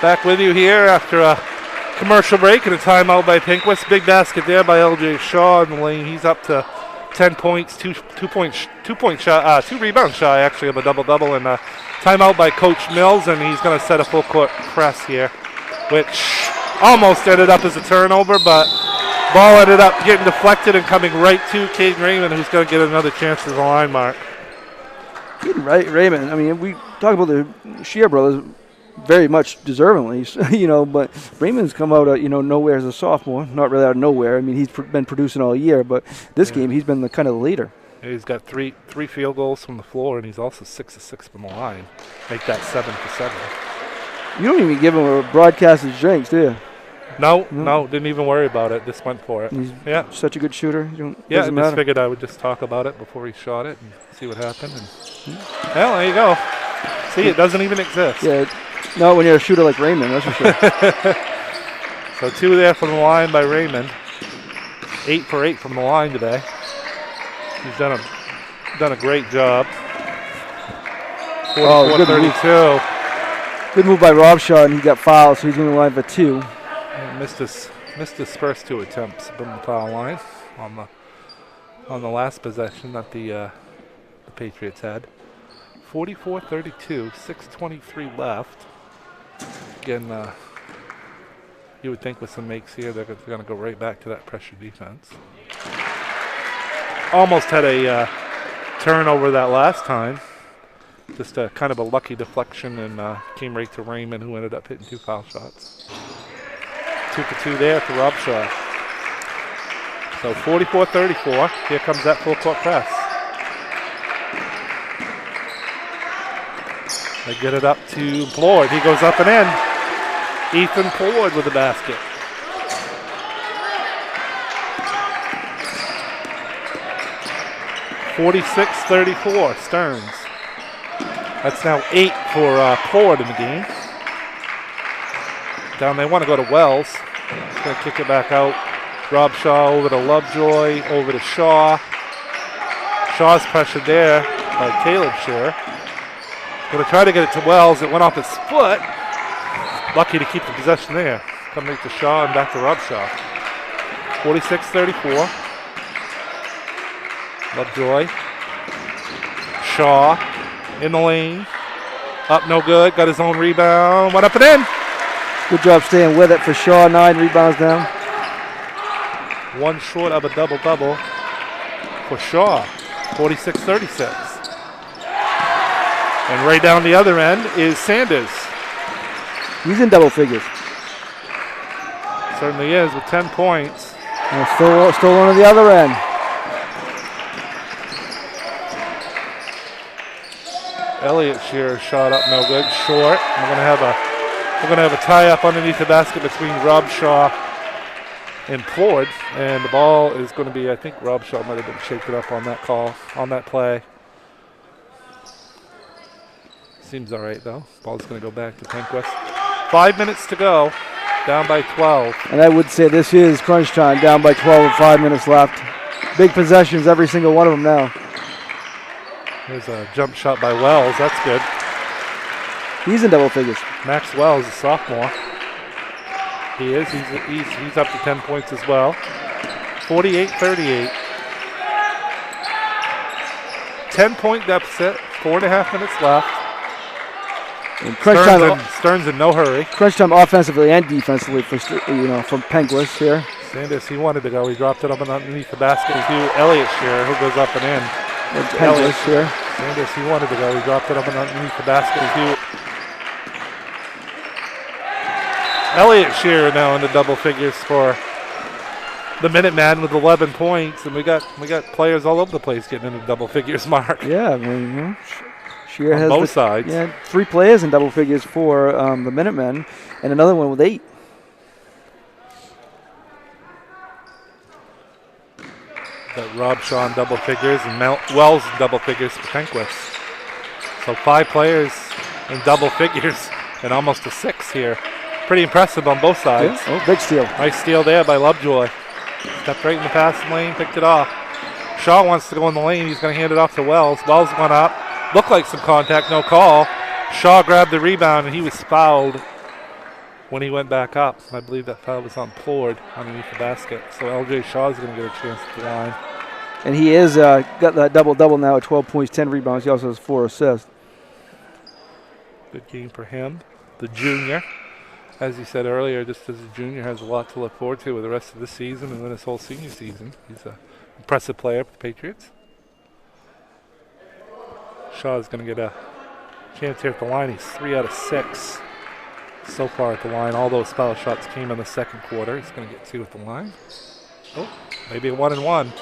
Back with you here after a commercial break and a timeout by Penquis. Big basket there by LJ Shaw in the lane. He's up to 10 points, 2 rebounds shy actually of a double-double, and a timeout by Coach Mills, and he's going to set a full court press here, which almost ended up as a turnover, but ball ended up getting deflected and coming right to Caden Raymond, who's going to get another chance as a line mark. Caden Raymond, I mean, we talk about the Shear brothers very much deservingly, but Raymond's come out of, nowhere as a sophomore, not really out of nowhere. I mean, he's been producing all year, but this game he's been the kind of the leader. He's got three field goals from the floor, and he's also 6 of 6 from the line. Make that 7 for 7. You don't even give him a broadcaster's drinks, do you? No, didn't even worry about it. Just went for it. He's such a good shooter. I just figured I would just talk about it before he shot it and see what happened. And well, there you go. See, it doesn't even exist. Yeah. Not when you're a shooter like Raymond, that's for sure. So 2 there from the line by Raymond. 8 for 8 from the line today. He's done a done a great job. Oh, good 44-32. Good move by Robshaw, and he got fouled, so he's going to line for 2. And missed his first 2 attempts from the foul line on the last possession that the Patriots had. 44-32, 6:23 left. Again, you would think with some makes here, they're going to go right back to that pressure defense. Almost had a turnover that last time. Just a kind of a lucky deflection, and came right to Raymond, who ended up hitting 2 foul shots. 2 for 2 there for Robshaw. So 44-34. Here comes that full court press. They get it up to Plourd. He goes up and in. Ethan Plourd with the basket. (46-34) Stearns. That's now 8 for Plourd in the game. Down they want to go to Wells. He's going to kick it back out. Robshaw over to Lovejoy, over to Shaw. Shaw's pressured there by Caleb Shearer. Going to try to get it to Wells. It went off his foot. Lucky to keep the possession there. Coming to Shaw and back to Robshaw. 46-34. Lovejoy. Shaw in the lane. Up no good. Got his own rebound. Went up and in. Good job staying with it for Shaw. 9 rebounds down. 1 short of a double-double for Shaw. 46-36. And right down the other end is Sanders. He's in double figures. Certainly is with 10 points. And still on the other end. Elliott Shearer shot up no good, short. We're gonna have a tie up underneath the basket between Robshaw and Plourd, and the ball is going to be, I think Robshaw might have been shaken up on that call, on that play. Seems all right though. Ball's going to go back to Penquis. 5 minutes to go, down by 12. And I would say this is crunch time, down by 12 with 5 minutes left. Big possessions, every single one of them now. There's a jump shot by Wells. That's good. He's in double figures. Max Wells, a sophomore. He is. He's up to 10 points as well. 48-38. 10-point deficit. 4.5 minutes left. And Stearns in no hurry. Crunch time offensively and defensively for from Penquis here. Sanders, he wanted to go. He dropped it up and underneath the basket to Elliott Shearer, who goes up and in. Penquis here. Sanders, he wanted to go. He dropped it up and underneath the basket to Elliott Shearer now in the double figures for the Minuteman with 11 points, and we got players all over the place getting into double figures, Mark. Yeah, I mean, Shearer has both sides. Yeah, 3 players in double figures for the Minutemen, and another one with 8. Got Robshaw in double figures and Wells in double figures for Penquis. So 5 players in double figures and almost a 6 here. Pretty impressive on both sides. Yeah. Oh, big steal. Nice steal there by Lovejoy. Stepped right in the passing lane, picked it off. Shaw wants to go in the lane. He's going to hand it off to Wells. Wells went up. Looked like some contact, no call. Shaw grabbed the rebound, and he was fouled when he went back up. I believe that foul was on Plourd underneath the basket. So L.J. Shaw is going to get a chance at the line. And he is got that double-double now at 12 points, 10 rebounds. He also has 4 assists. Good game for him. The junior, as you said earlier, just as a junior, has a lot to look forward to with the rest of the season and then his whole senior season. He's an impressive player for the Patriots. Shaw is going to get a chance here at the line. He's 3 out of 6 so far at the line. All those foul shots came in the second quarter. He's going to get 2 at the line. Oh, maybe a 1-and-1.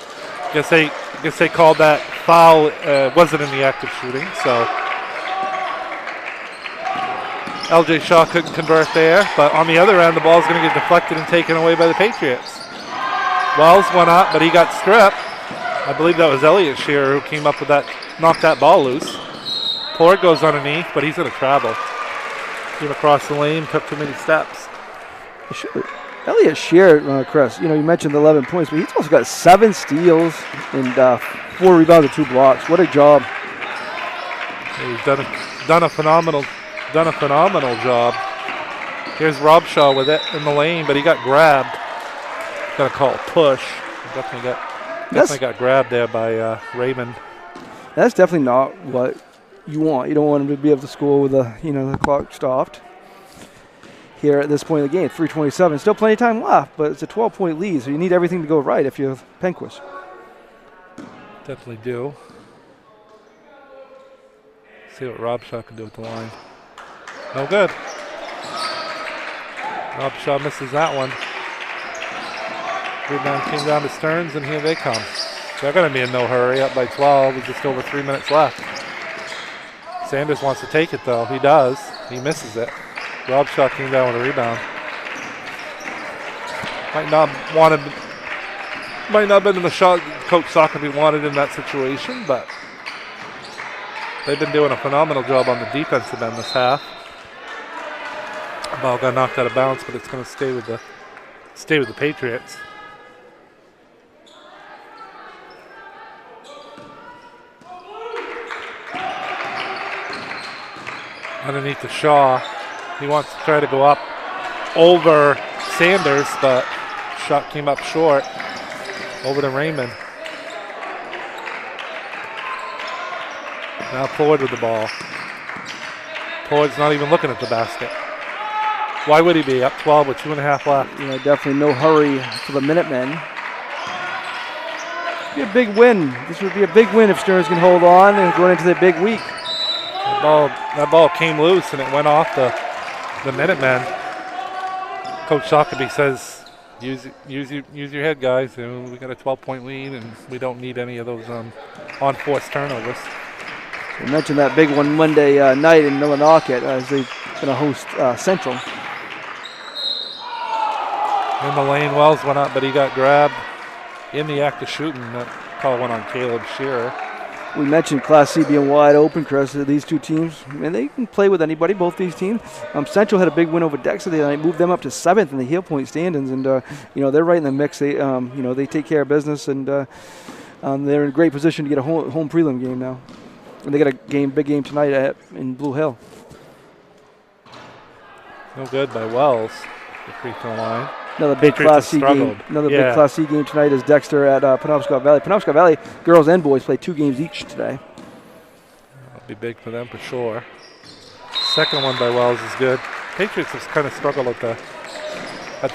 Guess they called that foul. Wasn't in the act of shooting, so L.J. Shaw couldn't convert there. But on the other end, the ball's going to get deflected and taken away by the Patriots. Wells went up, but he got stripped. I believe that was Elliott Shearer who came up with that, knocked that ball loose. Plourd goes underneath, but he's going to travel. Came across the lane, took too many steps. Elliott Shearer, Chris, you mentioned the 11 points, but he's also got 7 steals and 4 rebounds and 2 blocks. What a job. He's done a phenomenal job. Here's Robshaw with it in the lane, but he got grabbed. Gonna call it push. Definitely got grabbed there by Raymond. That's definitely not what you want. You don't want him to be able to score with the clock stopped. Here at this point of the game, 3:27. Still plenty of time left, but it's a 12-point lead, so you need everything to go right if you're Penquis. Definitely do. See what Robshaw can do with the line. No good. Robshaw misses that one. Rebound came down to Stearns, and here they come. They're going to be in no hurry, up by 12 with just over 3 minutes left. Sanders wants to take it, though. He does. He misses it. Robshaw came down with a rebound. Might not have been the shot Coach Sockeby wanted in that situation, but they've been doing a phenomenal job on the defensive end this half. Ball got knocked out of bounds, but it's going to stay with the Patriots. Underneath the Shaw. He wants to try to go up over Sanders, but shot came up short. Over to Raymond. Now Floyd with the ball. Floyd's not even looking at the basket. Why would he be? Up 12 with 2.5 left. Yeah, definitely no hurry for the Minutemen. Be a big win. This would be a big win if Stearns can hold on and going into the big week. That ball came loose and it went off the Minutemen. Coach Sockeby says, use your head, guys. We got a 12-point lead and we don't need any of those on-force turnovers. We mentioned that big one Monday night in Millinocket as they're going to host Central. In the lane, Wells went up, but he got grabbed in the act of shooting. That call went on Caleb Shearer. We mentioned Class C being wide open, Chris. These two teams, and they can play with anybody, both these teams. Central had a big win over Dexter the other night, moved them up to 7th in the Heel Point standings, and they're right in the mix. They they take care of business, and they're in a great position to get a home prelim game now. And they got a big game tonight in Blue Hill. No good by Wells, the free throw line. Another big Class C game. Big Class C game tonight is Dexter at Penobscot Valley. Penobscot Valley girls and boys play 2 games each today. That'll be big for them for sure. Second one by Wells is good. Patriots have kind of struggled at the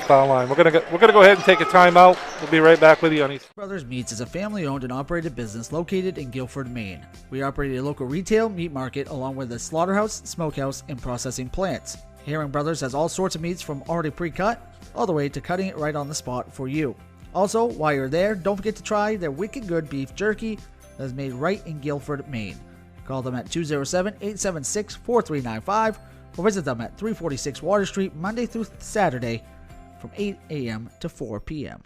foul line. We're gonna go ahead and take a timeout. We'll be right back with you on East Brothers Meats is a family-owned and operated business located in Guilford, Maine. We operate a local retail meat market along with a slaughterhouse, smokehouse, and processing plants. Herring Brothers has all sorts of meats from already pre-cut all the way to cutting it right on the spot for you. Also, while you're there, don't forget to try their wicked good beef jerky that is made right in Guilford, Maine. Call them at 207-876-4395 or visit them at 346 Water Street Monday through Saturday from 8 a.m. to 4 p.m.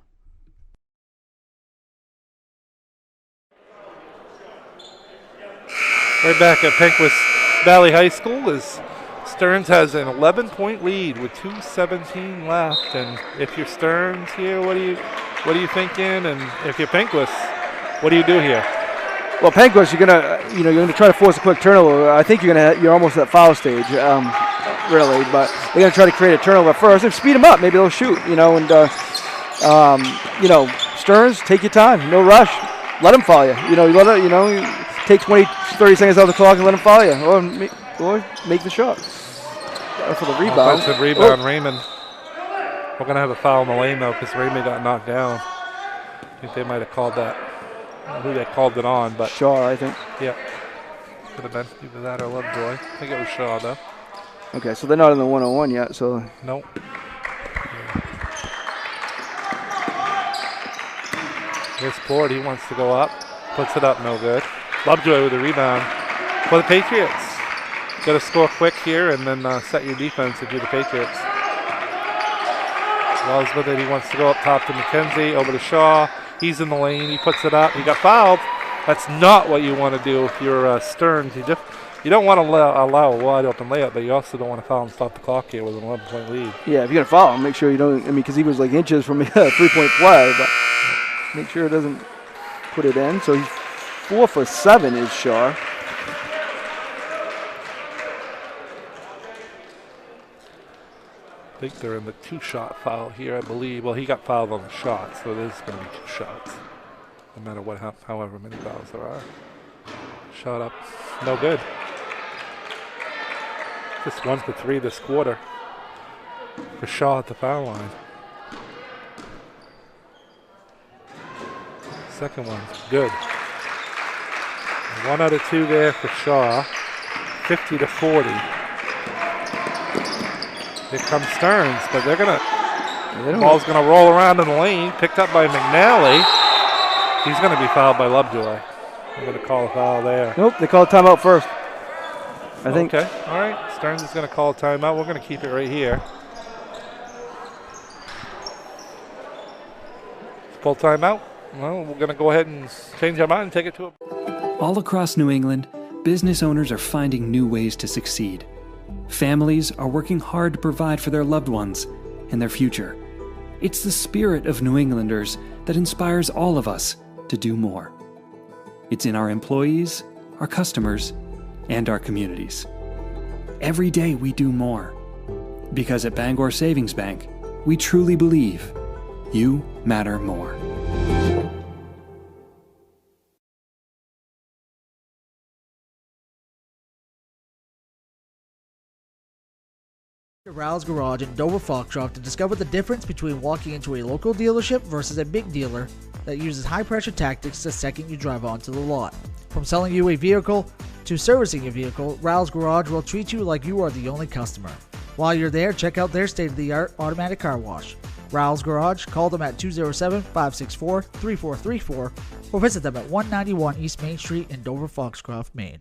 Right back at Penquis Valley High School as Stearns has an 11-point lead with 2:17 left. And if you're Stearns here, what are you thinking? And if you're Penquis, what do you do here? Well, Penquis, you're gonna try to force a quick turnover. I think you're almost at foul stage, really. But they're gonna try to create a turnover first and speed them up. Maybe they'll shoot, Stearns, take your time, no rush. Let them foul you. Take 20, 30 seconds off the clock and let them foul you, or make the shot. For the rebound. Offensive rebound, Raymond. We're going to have a foul in the lane, though, because Raymond got knocked down. I think they might have called that. I don't know who they called it on, but. Shaw, I think. Yeah. Could have been either that or Lovejoy. I think it was Shaw, though. Okay, so they're not in the 101 yet, so. Nope. Here's Ford. He wants to go up. Puts it up, no good. Lovejoy with a rebound for the Patriots. Got to score quick here and then set your defense if you're the Patriots. Wells with it. He wants to go up top to McKenzie, over to Shaw. He's in the lane. He puts it up. He got fouled. That's not what you want to do if you're Stearns. You don't want to allow a wide open layup, but you also don't want to foul and stop the clock here with an 11-point lead. Yeah, if you're going to foul him, make sure you don't. Because he was like inches from a 3-point play, but make sure it doesn't put it in. So he's 4 for 7 is Shaw. I think they're in the 2-shot foul here, I believe. Well, he got fouled on the shot, so there's going to be 2 shots. No matter what, however many fouls there are. Shot up, no good. Just 1 for 3 this quarter for Shaw at the foul line. Second one, good. 1 out of 2 there for Shaw. 50-40. Here comes Stearns, but they're gonna. The ball's gonna roll around in the lane. Picked up by McNally. He's gonna be fouled by Lovejoy. They're gonna call a foul there. Nope, they called timeout first. I think. Okay, all right. Stearns is gonna call a timeout. We're gonna keep it right here. Full timeout. Well, we're gonna go ahead and change our mind and take it to a. All across New England, business owners are finding new ways to succeed. Families are working hard to provide for their loved ones and their future. It's the spirit of New Englanders that inspires all of us to do more. It's in our employees, our customers, and our communities. Every day we do more. Because at Bangor Savings Bank, we truly believe you matter more. Ral's Garage in Dover Foxcroft to discover the difference between walking into a local dealership versus a big dealer that uses high-pressure tactics the second you drive onto the lot. From selling you a vehicle to servicing your vehicle, Ral's Garage will treat you like you are the only customer. While you're there, check out their state-of-the-art automatic car wash. Ral's Garage, call them at 207-564-3434 or visit them at 191 East Main Street in Dover Foxcroft, Maine.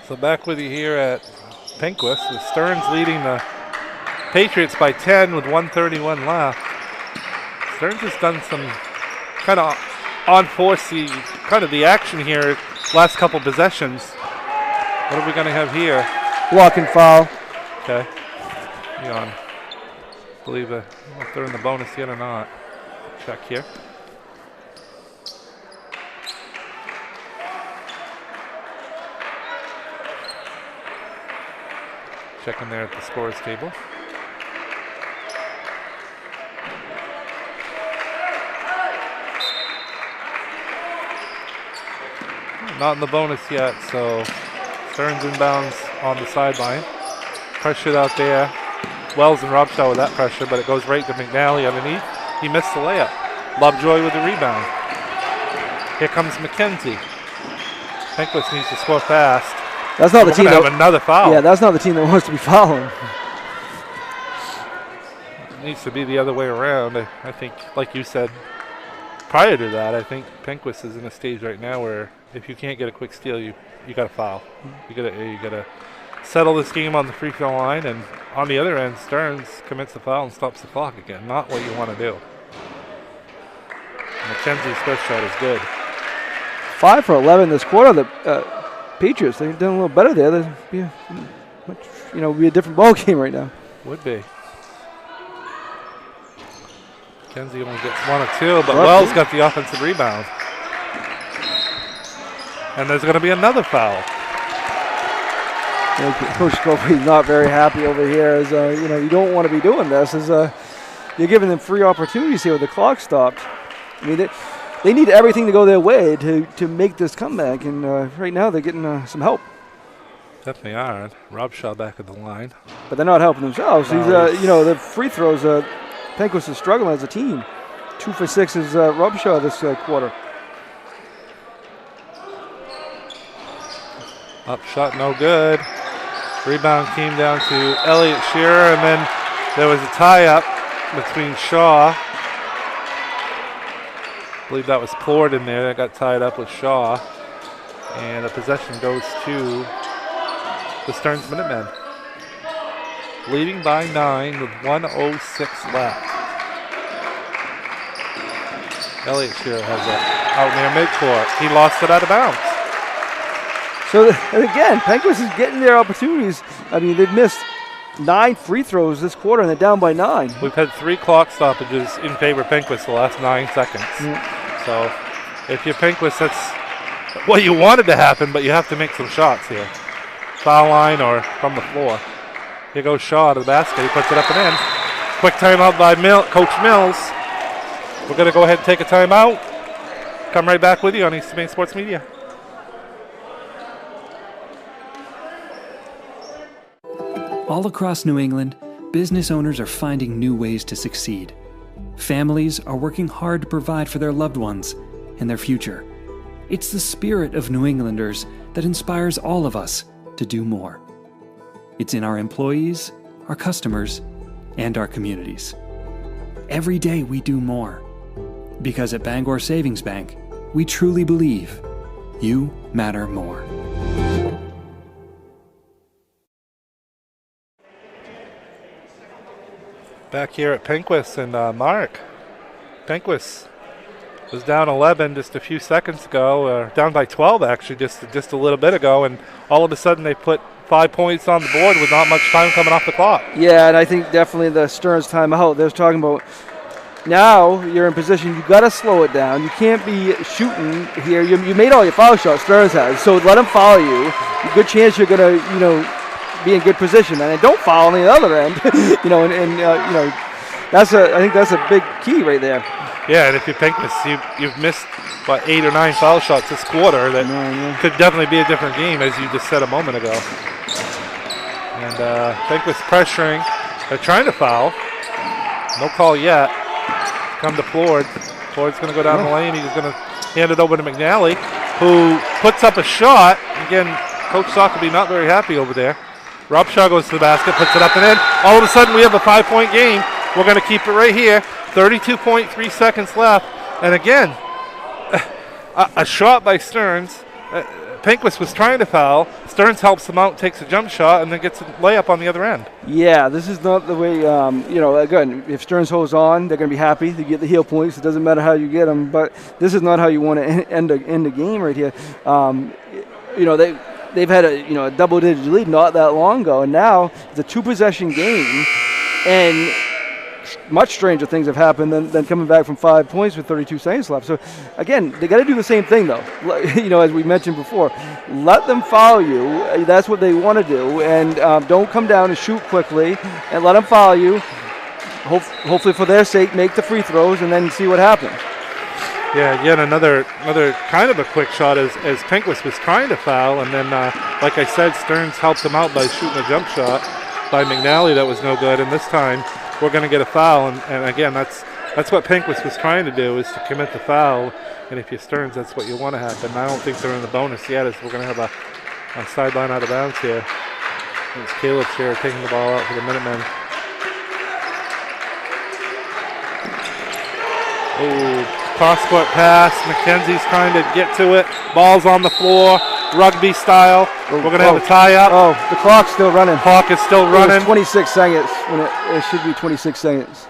So back with you here at Penquis, with Stearns leading the Patriots by 10 with 1:31 left. Stearns has done some kind of on-forcey, kind of the action here last couple possessions. What are we going to have here? Blocking foul. Okay. I believe if they're in the bonus yet or not. Check here. Checking there at the scores table. Not in the bonus yet, so Stearns inbounds on the sideline. Pressured out there. Wells and Robshaw with that pressure, but it goes right to McNally underneath. He missed the layup. Lovejoy with the rebound. Here comes McKenzie. Penquis needs to score fast. That's not the team that have another foul. Yeah, that's not the team that wants to be fouling. It needs to be the other way around. I think, like you said prior to that, I think Penquis is in a stage right now where if you can't get a quick steal, you got to foul. You got to settle this game on the free throw line, and on the other end, Stearns commits the foul and stops the clock again. Not what you want to do. McKenzie's first shot is good. 5 for 11 this quarter. The Patriots, they've done a little better there. There'd be a different ball game right now. Would be. McKenzie only gets 1 or 2, but Wells got the offensive rebound. And there's going to be another foul. Coach Scobie's not very happy over here. As you don't want to be doing this. As you're giving them free opportunities here with the clock stopped. I mean, they need everything to go their way to make this comeback, and right now they're getting some help. Definitely are. Robshaw back at the line. But they're not helping themselves. The free throws, Penquis is struggling as a team. 2 for 6 is Robshaw this quarter. Up shot, no good. Rebound came down to Elliott Shearer, and then there was a tie-up between Shaw. I believe that was Plord in there that got tied up with Shaw. And the possession goes to the Stearns Minutemen. Leading by 9 with 1:06 left. Elliott Shearer has it out near midcourt. He lost it out of bounds. So, again, Penquis is getting their opportunities. I mean, they've missed 9 free throws this quarter, and they're down by 9. We've had 3 clock stoppages in favor of Penquis the last 9 seconds. So if you're Penquis, that's what you wanted to happen, but you have to make some shots here. Foul line or from the floor. Here goes Shaw to the basket. He puts it up and in. Quick timeout by Coach Mills. We're going to go ahead and take a timeout. Come right back with you on East Maine Sports Media. All across New England, business owners are finding new ways to succeed. Families are working hard to provide for their loved ones and their future. It's the spirit of New Englanders that inspires all of us to do more. It's in our employees, our customers, and our communities. Every day we do more. Because at Bangor Savings Bank, we truly believe you matter more. Back here at Penquis and Mark. Penquis was down 11 just a few seconds ago, down by 12 actually just a little bit ago, and all of a sudden they put 5 points on the board with not much time coming off the clock. Yeah, and I think definitely the Stearns timeout, they're talking about now you're in position, you got to slow it down. You can't be shooting here. You made all your foul shots, Stearns has, so let them foul you. A good chance you're going to, be in good position, and don't foul on the other end. I think that's a big key right there. Yeah, and if you're Penquis, you've missed 8 or 9 foul shots this quarter that could definitely be a different game, as you just said a moment ago. And Penquis pressuring. They're trying to foul. No call yet. Come to Plord. Plord's going to go down the lane. He's going to hand it over to McNally, who puts up a shot. Again, Coach Sockeby not very happy over there. Rob Shaw goes to the basket, puts it up and in. All of a sudden, we have a 5-point game. We're going to keep it right here. 32.3 seconds left. And again, a shot by Stearns. Penquis was trying to foul. Stearns helps him out, takes a jump shot, and then gets a layup on the other end. Yeah, this is not the way, again, if Stearns holds on, they're going to be happy. They get the heel points. It doesn't matter how you get them. But this is not how you want to end the game right here. They've had a double-digit lead not that long ago, and now it's a 2-possession game, and much stranger things have happened than coming back from 5 points with 32 seconds left. So, again, they got to do the same thing, though. As we mentioned before, let them foul you. That's what they want to do, and don't come down and shoot quickly, and let them foul you. Hopefully, for their sake, make the free throws, and then see what happens. Yeah, again, another kind of a quick shot as Penquis was trying to foul, and then, like I said, Stearns helped him out by shooting a jump shot by McNally that was no good, and this time we're going to get a foul, and again, that's what Penquis was trying to do, is to commit the foul, and if you're Stearns, that's what you want to happen. I don't think they're in the bonus yet, as we're going to have a sideline out of bounds here. It's Caleb's here taking the ball out for the Minutemen. Oh, cross-court pass. McKenzie's trying to get to it. Ball's on the floor, rugby style. We're going to have a tie-up. Oh, the clock's still running. Clock is still running. 26 seconds when it should be 26 seconds.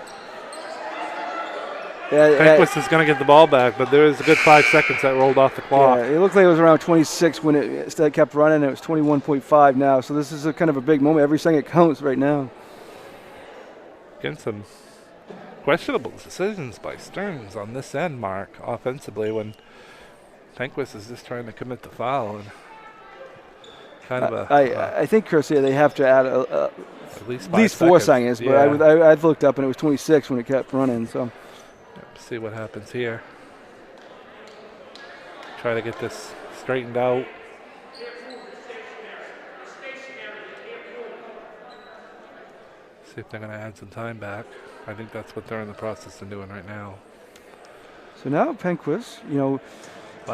Penquis is going to get the ball back, but there is a good 5 seconds that rolled off the clock. Yeah, it looked like it was around 26 when it kept running. It was 21.5 now, so this is a kind of a big moment. Every second counts right now. Again, some questionable decisions by Stearns on this end, Mark, offensively, when Penquis is just trying to commit the foul. And kind of I think, Chris, they have to add at least 4 seconds, but I've looked up and it was 26 when it kept running. So see what happens here. Try to get this straightened out. See if they're going to add some time back. I think that's what they're in the process of doing right now. So now Penquis,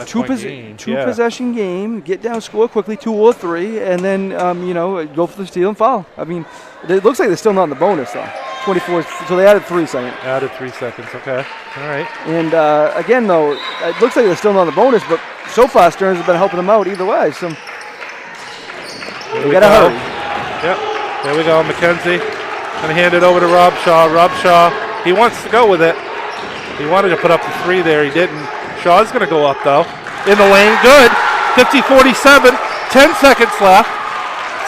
two possession game, get down, score quickly, 2 or 3, and then go for the steal and foul. I mean, it looks like they're still not in the bonus though. 24, so they added 3 seconds. Added 3 seconds, okay. All right. And again, though, it looks like they're still not in the bonus, but so far Stearns has been helping them out either way. So they got to hurry. Yep. There we go. McKenzie going to hand it over to Rob Shaw. Rob Shaw, he wants to go with it. He wanted to put up the 3 there. He didn't. Shaw's going to go up, though. In the lane. Good. 50-47. 10 seconds left.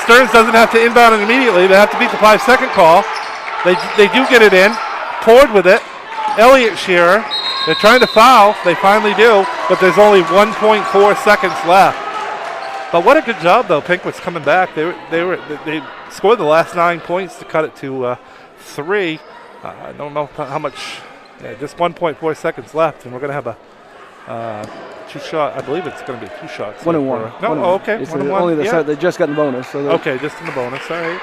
Stearns doesn't have to inbound it immediately. They have to beat the 5-second call. They do get it in. Poured with it. Elliott Shearer. They're trying to foul. They finally do, but there's only 1.4 seconds left. But what a good job, though. Penquis coming back. They scored the last 9 points to cut it to 3. I don't know how much. Just 1.4 seconds left, and we're going to have a 2-shot. I believe it's going to be 2 shots. 1 and 1. No, okay. It's 1 and only 1. they just got the bonus. So okay, just in the bonus. All right.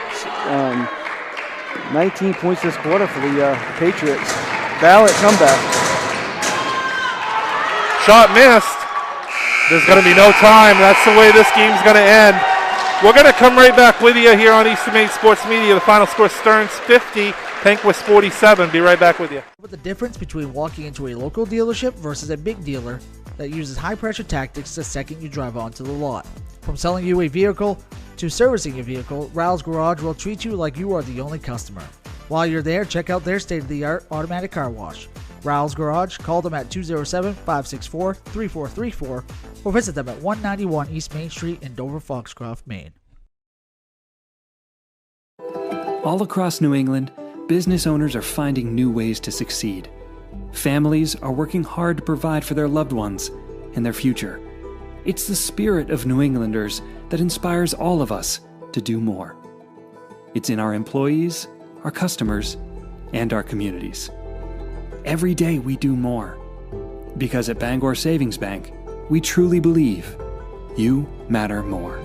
19 points this quarter for the Patriots. Valiant comeback. Shot missed. There's going to be no time. That's the way this game's going to end. We're going to come right back with you here on Eastern Maine Sports Media. The final score, Stearns 50, Penquis 47. Be right back with you. What the difference between walking into a local dealership versus a big dealer that uses high-pressure tactics the second you drive onto the lot. From selling you a vehicle to servicing your vehicle, Raoul's Garage will treat you like you are the only customer. While you're there, check out their state-of-the-art automatic car wash. Raoul's Garage, call them at 207-564-3434 or visit them at 191 East Main Street in Dover, Foxcroft, Maine. All across New England, business owners are finding new ways to succeed. Families are working hard to provide for their loved ones and their future. It's the spirit of New Englanders that inspires all of us to do more. It's in our employees, our customers, and our communities. Every day we do more. Because at Bangor Savings Bank, we truly believe you matter more.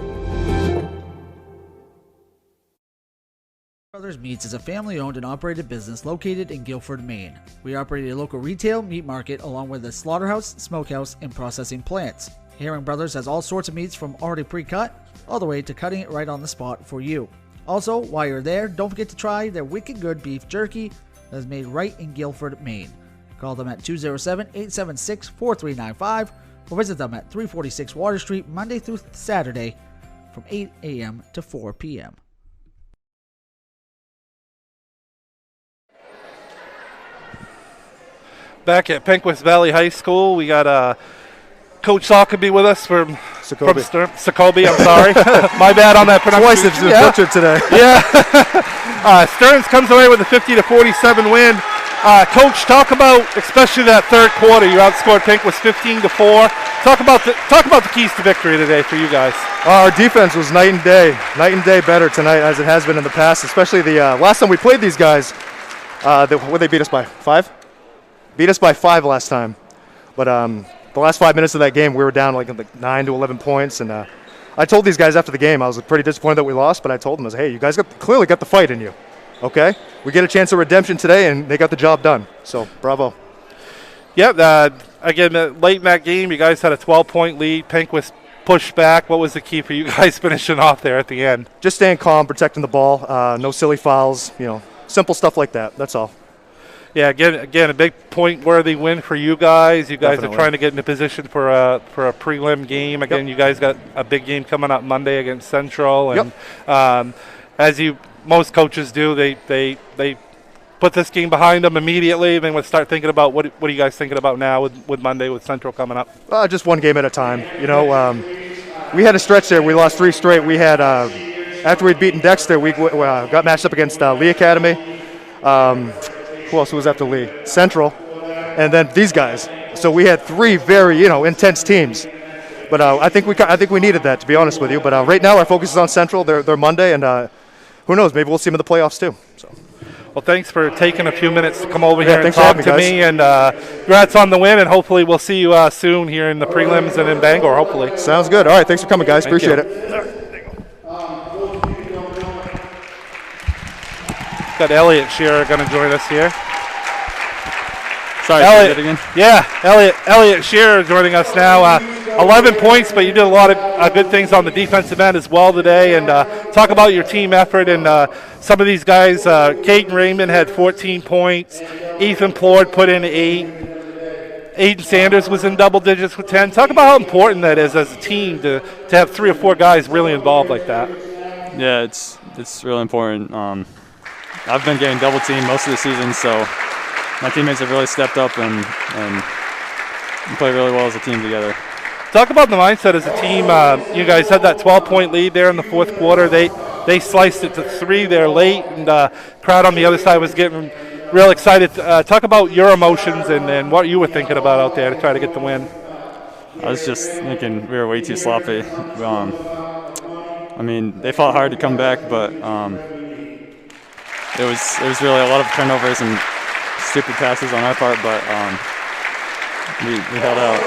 Brothers Meats is a family-owned and operated business located in Guilford, Maine. We operate a local retail meat market along with a slaughterhouse, smokehouse, and processing plants. Herring Brothers has all sorts of meats from already pre-cut all the way to cutting it right on the spot for you. Also, while you're there, don't forget to try their wicked good beef jerky that is made right in Guilford, Maine. Call them at 207-876-4395 or visit them at 346 Water Street Monday through Saturday from 8 a.m. to 4 p.m. Back at Penquis Valley High School, we got Coach Sockeby with us from Sockeby, I'm sorry. My bad on that pronunciation. Twice it's butchered today. Yeah. Stearns comes away with a 50-47 win. Coach, talk about especially that third quarter. You outscored Penquis 15-4. Talk about the keys to victory today for you guys. Our defense was night and day better tonight as it has been in the past. Especially the last time we played these guys, they beat us by 5. Beat us by 5 last time, but the last 5 minutes of that game, we were down like 9 to 11 points, and I told these guys after the game, I was pretty disappointed that we lost, but I told them, I was, hey, you guys clearly got the fight in you, okay? We get a chance of redemption today, and they got the job done, so bravo. Yep, again, late in that game, you guys had a 12-point lead. Penquis pushed back. What was the key for you guys finishing off there at the end? Just staying calm, protecting the ball, no silly fouls, simple stuff like that, that's all. Yeah, again, a big point-worthy win for you guys. You guys Definitely. are trying to get into position for a prelim game. Again, You guys got a big game coming up Monday against Central, and as most coaches do, they put this game behind them immediately. Then we'll start thinking about what are you guys thinking about now with Monday with Central coming up? Just one game at a time. We had a stretch there. We lost 3 straight. We had after we'd beaten Dexter, we got matched up against Lee Academy. Who else was after Lee? Central, and then these guys. So we had 3 very, intense teams. But I think we needed that, to be honest with you. But right now our focus is on Central. They're Monday, and who knows? Maybe we'll see them in the playoffs too. So. Well, thanks for taking a few minutes to come over here and thanks talk for to having me. And congrats on the win. And hopefully we'll see you soon here in the prelims and in Bangor. Hopefully. Sounds good. All right. Thanks for coming, guys. Thank Appreciate you. it. Got Elliott Shearer going to join us here. Sorry, Elliott, say that again? Yeah, Elliott Shearer joining us now. 11 points, but you did a lot of good things on the defensive end as well today. And talk about your team effort and some of these guys. Caden Raymond had 14 points. Ethan Plord put in 8. Aiden Sanders was in double digits with 10. Talk about how important that is as a team to have 3 or 4 guys really involved like that. Yeah, it's really important. I've been getting double teamed most of the season, so my teammates have really stepped up and play really well as a team together. Talk about the mindset as a team. You guys had that 12-point lead there in the fourth quarter. They they sliced it to 3 there late, and crowd on the other side was getting real excited. Talk about your emotions and what you were thinking about out there to try to get the win. I was just thinking we were way too sloppy. I mean, they fought hard to come back, but it was really a lot of turnovers and stupid passes on our part, but we held out.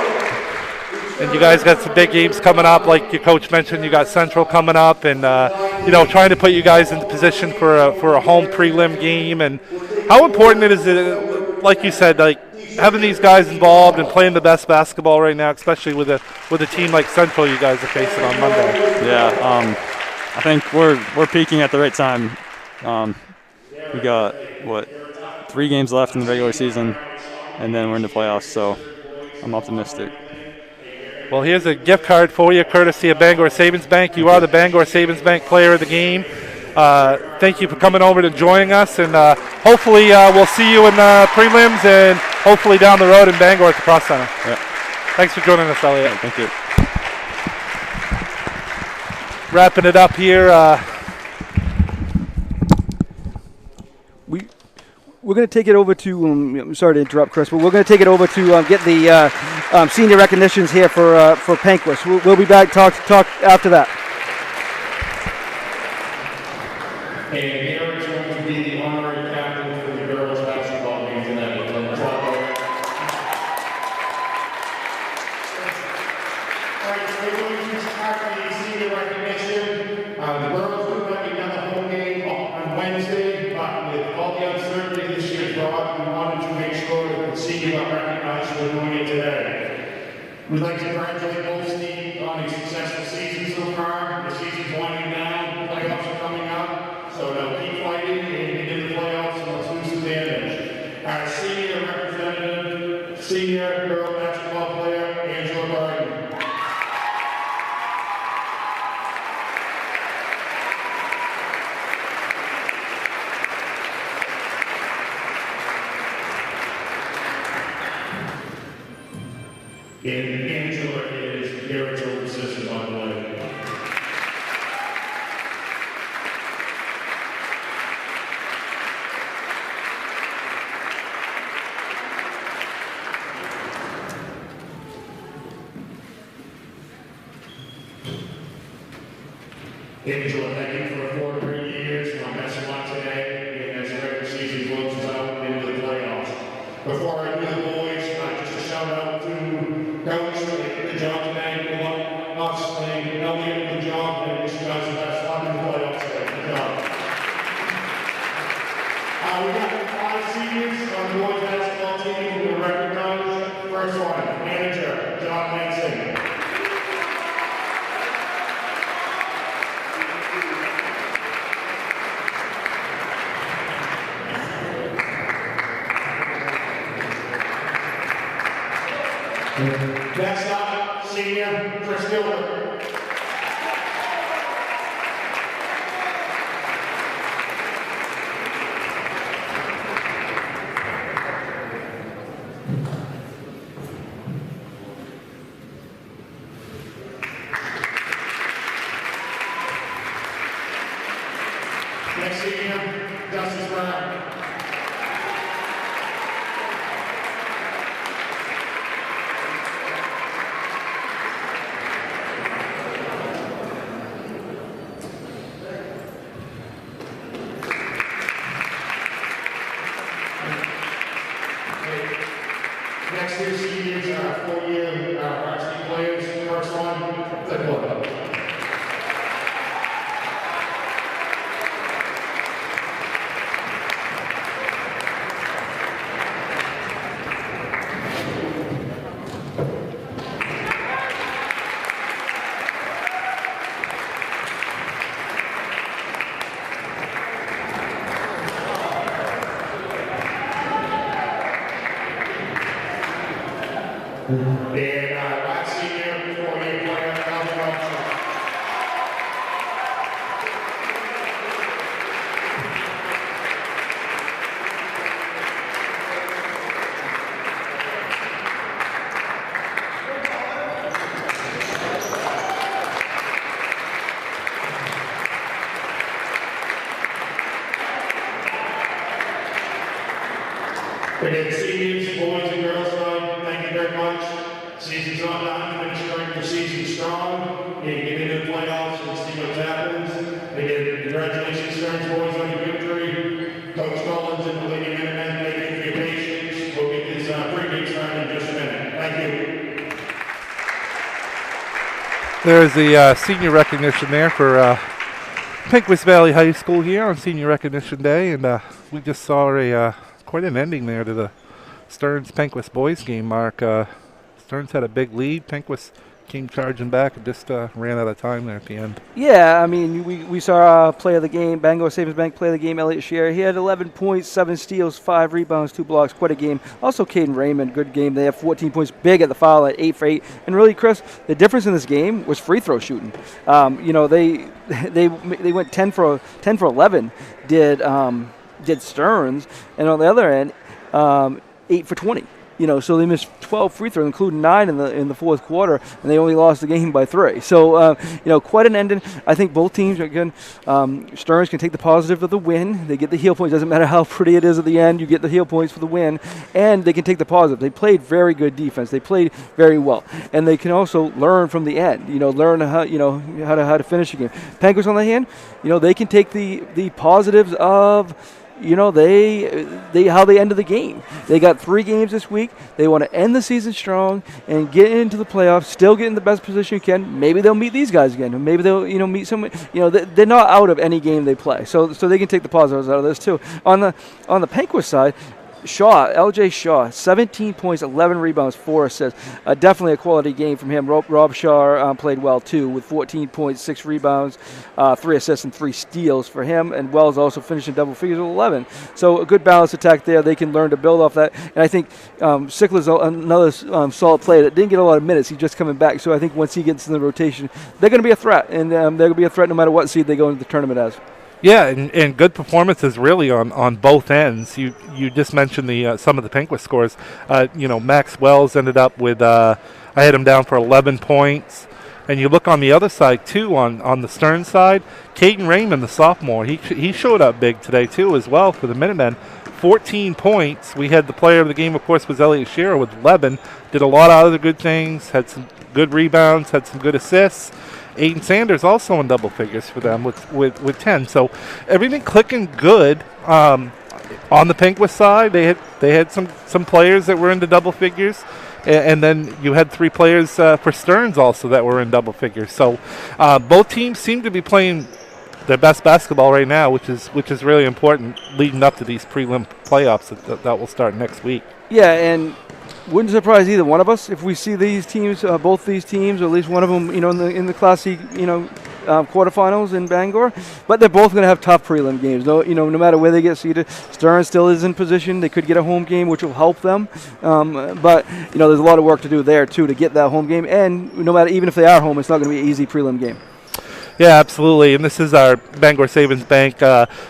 And you guys got some big games coming up, like your coach mentioned. You got Central coming up, and trying to put you guys into position for a home prelim game. And how important it is, like you said, like having these guys involved and playing the best basketball right now, especially with a team like Central you guys are facing on Monday. Yeah, I think we're peaking at the right time. We got 3 games left in the regular season, and then we're in the playoffs. So I'm optimistic. Well, here's a gift card for you, courtesy of Bangor Savings Bank. You are the Bangor Savings Bank player of the game. Thank you for coming over to joining us, and hopefully we'll see you in the prelims and hopefully down the road in Bangor at the Cross Center. Yeah. Thanks for joining us, Elliot. Yeah, thank you. Wrapping it up here. We're going to take it over to, I'm sorry to interrupt, Chris, but we're going to take it over to get the senior recognitions here for Penquis. We'll be back talk after that. And here is going to be the honorary captain for the girls basketball game tonight. All right, so we're going to start the senior recognition. The girls look like another home game on Wednesday, but with all the uncertainty this year brought, we wanted to make sure that the senior got recognized for doing it today. We'd like to congratulate both Steve on a successful season so far. The season's winding down, the playoffs are coming up, so they'll keep fighting and get into the playoffs and let's do some damage. Our senior representative, senior girl basketball player, Angela Barton. And Angela is Garrett's older sister, by the way. Angela, thank you for 4 great years. Best of luck today, and as the regular season closes out into the playoffs. Before I do the boys, just a shout out to Coach for the job today. We want us and Elliot the job, and wish you guys the best luck in the playoffs today. Good job. We got 5 seniors on the boys basketball team who will recognize. First one, manager John Lansing. Next up, senior Chris Gilbert. Next senior, Justice Brown. Next year's seniors are 4-year varsity players. First one, the quarterback. And last senior, 4-year player, Calvin Robinson. get seniors, boys and girls tonight. Thank you very much. Season's not done. Finish during the season strong. You get into the playoffs and see what happens. Again, congratulations, Stearns boys, on your victory. Coach Collins and the Lady Minutemen, thank you for your patience. We'll get this pregame started in just a minute. Thank you. There's the senior recognition there for Penquis Valley High School here on Senior Recognition Day, and we just saw a quite an ending there to the Stearns Penquis boys game. Mark, Stearns had a big lead. Penquis came charging back and just ran out of time there at the end. Yeah, I mean, we saw player of the game, Bangor Savings Bank player of the game, Elliot Shearer. He had 11 points, 7 steals, 5 rebounds, 2 blocks. Quite a game. Also, Caden Raymond, good game. They have 14 points, big at the foul at 8 for 8. And really, Chris, the difference in this game was free throw shooting. They went 10 for 11. Did Stearns, and on the other end, 8 for 20. So they missed 12 free throws, including 9 in the fourth quarter, and they only lost the game by 3. So, quite an ending. I think both teams, again, Stearns can take the positive of the win. They get the heel points. Doesn't matter how pretty it is at the end. You get the heel points for the win, and they can take the positive. They played very good defense. They played very well, and they can also learn from the end. Learn how to finish a game. Penquis, on the hand, they can take the positives of. How they ended the game. They got 3 games this week. They want to end the season strong and get into the playoffs, still get in the best position you can. Maybe they'll meet these guys again. Maybe they'll, meet someone. They're not out of any game they play. So they can take the positives out of this too. On the Penquis side, LJ Shaw, 17 points, 11 rebounds, 4 assists. Definitely a quality game from him. Rob Shaw played well too, with 14 points, 6 rebounds, 3 assists, and 3 steals for him. And Wells also finished in double figures with 11. So a good balanced attack there. They can learn to build off that. And I think Sickler's another solid player that didn't get a lot of minutes. He's just coming back. So I think once he gets in the rotation, they're going to be a threat. And they're going to be a threat no matter what seed they go into the tournament as. Yeah, and good performances really on both ends. You just mentioned some of the Penquis scores. Max Wells ended up with I had him down for 11 points. And you look on the other side too, on the Stearns side, Caden Raymond, the sophomore, he showed up big today too as well for the Minutemen. 14 points. We had the player of the game, of course, was Elliot Shearer with 11. Did a lot of other good things. Had some good rebounds. Had some good assists. Aiden Sanders also in double figures for them with 10. So everything clicking good. On the Penquis side, they had some players that were into double figures, and then you had 3 players for Stearns also that were in double figures. So both teams seem to be playing their best basketball right now, which is really important leading up to these prelim playoffs that will start next week. Yeah, and wouldn't surprise either one of us if we see these teams, both these teams, or at least one of them, in the Class C, quarterfinals in Bangor. But they're both going to have tough prelim games. No matter where they get seeded, Stearns still is in position. They could get a home game, which will help them. But there's a lot of work to do there too to get that home game. And even if they are home, it's not going to be an easy prelim game. Yeah, absolutely. And this is our Bangor Savings Bank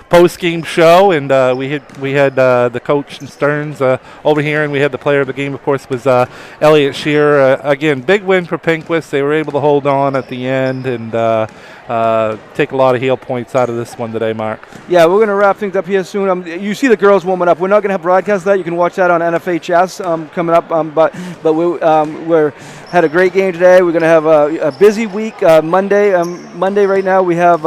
post-game show, and we had the coach from Stearns over here, and we had the player of the game, of course, was Elliot Shearer. Again, big win for Penquis. They were able to hold on at the end and take a lot of heel points out of this one today, Mark. Yeah, we're going to wrap things up here soon. You see the girls warming up. We're not going to have broadcast that. You can watch that on NFHS coming up. But we're had a great game today. We're going to have a busy week. Monday right now we have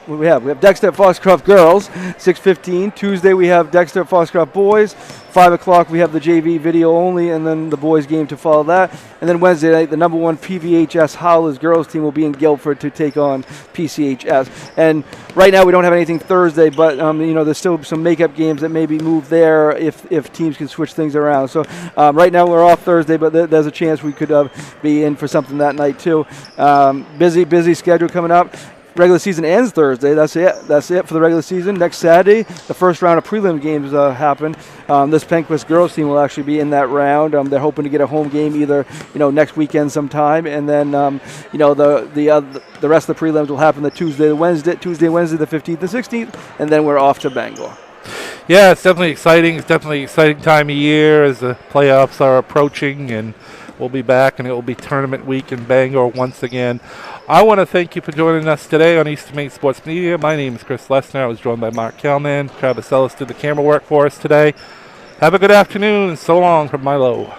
we have Dexter at Foxcroft girls, 6:15. Tuesday we have Dexter at Foxcroft boys. 5 o'clock we have the JV video only, and then the boys game to follow that. And then Wednesday night, the number 1 PVHS Howlers girls team will be in Guilford to take on PCHS. And right now we don't have anything Thursday, but there's still some makeup games that may be moved there if teams can switch things around. So right now we're off Thursday, but there's a chance we could be in for something that night too. Busy schedule coming up. Regular season ends Thursday. That's it for the regular season. Next Saturday, the first round of prelim games happen. This Penquis girls team will actually be in that round. They're hoping to get a home game either next weekend sometime, and then the rest of the prelims will happen Tuesday, Wednesday, the 15th and 16th, and then we're off to Bangor. Yeah, it's definitely exciting. It's definitely an exciting time of year as the playoffs are approaching, and we'll be back, and it will be tournament week in Bangor once again. I want to thank you for joining us today on Eastern Maine Sports Media. My name is Chris Lesnar. I was joined by Mark Kellman. Travis Ellis did the camera work for us today. Have a good afternoon. So long from Milo.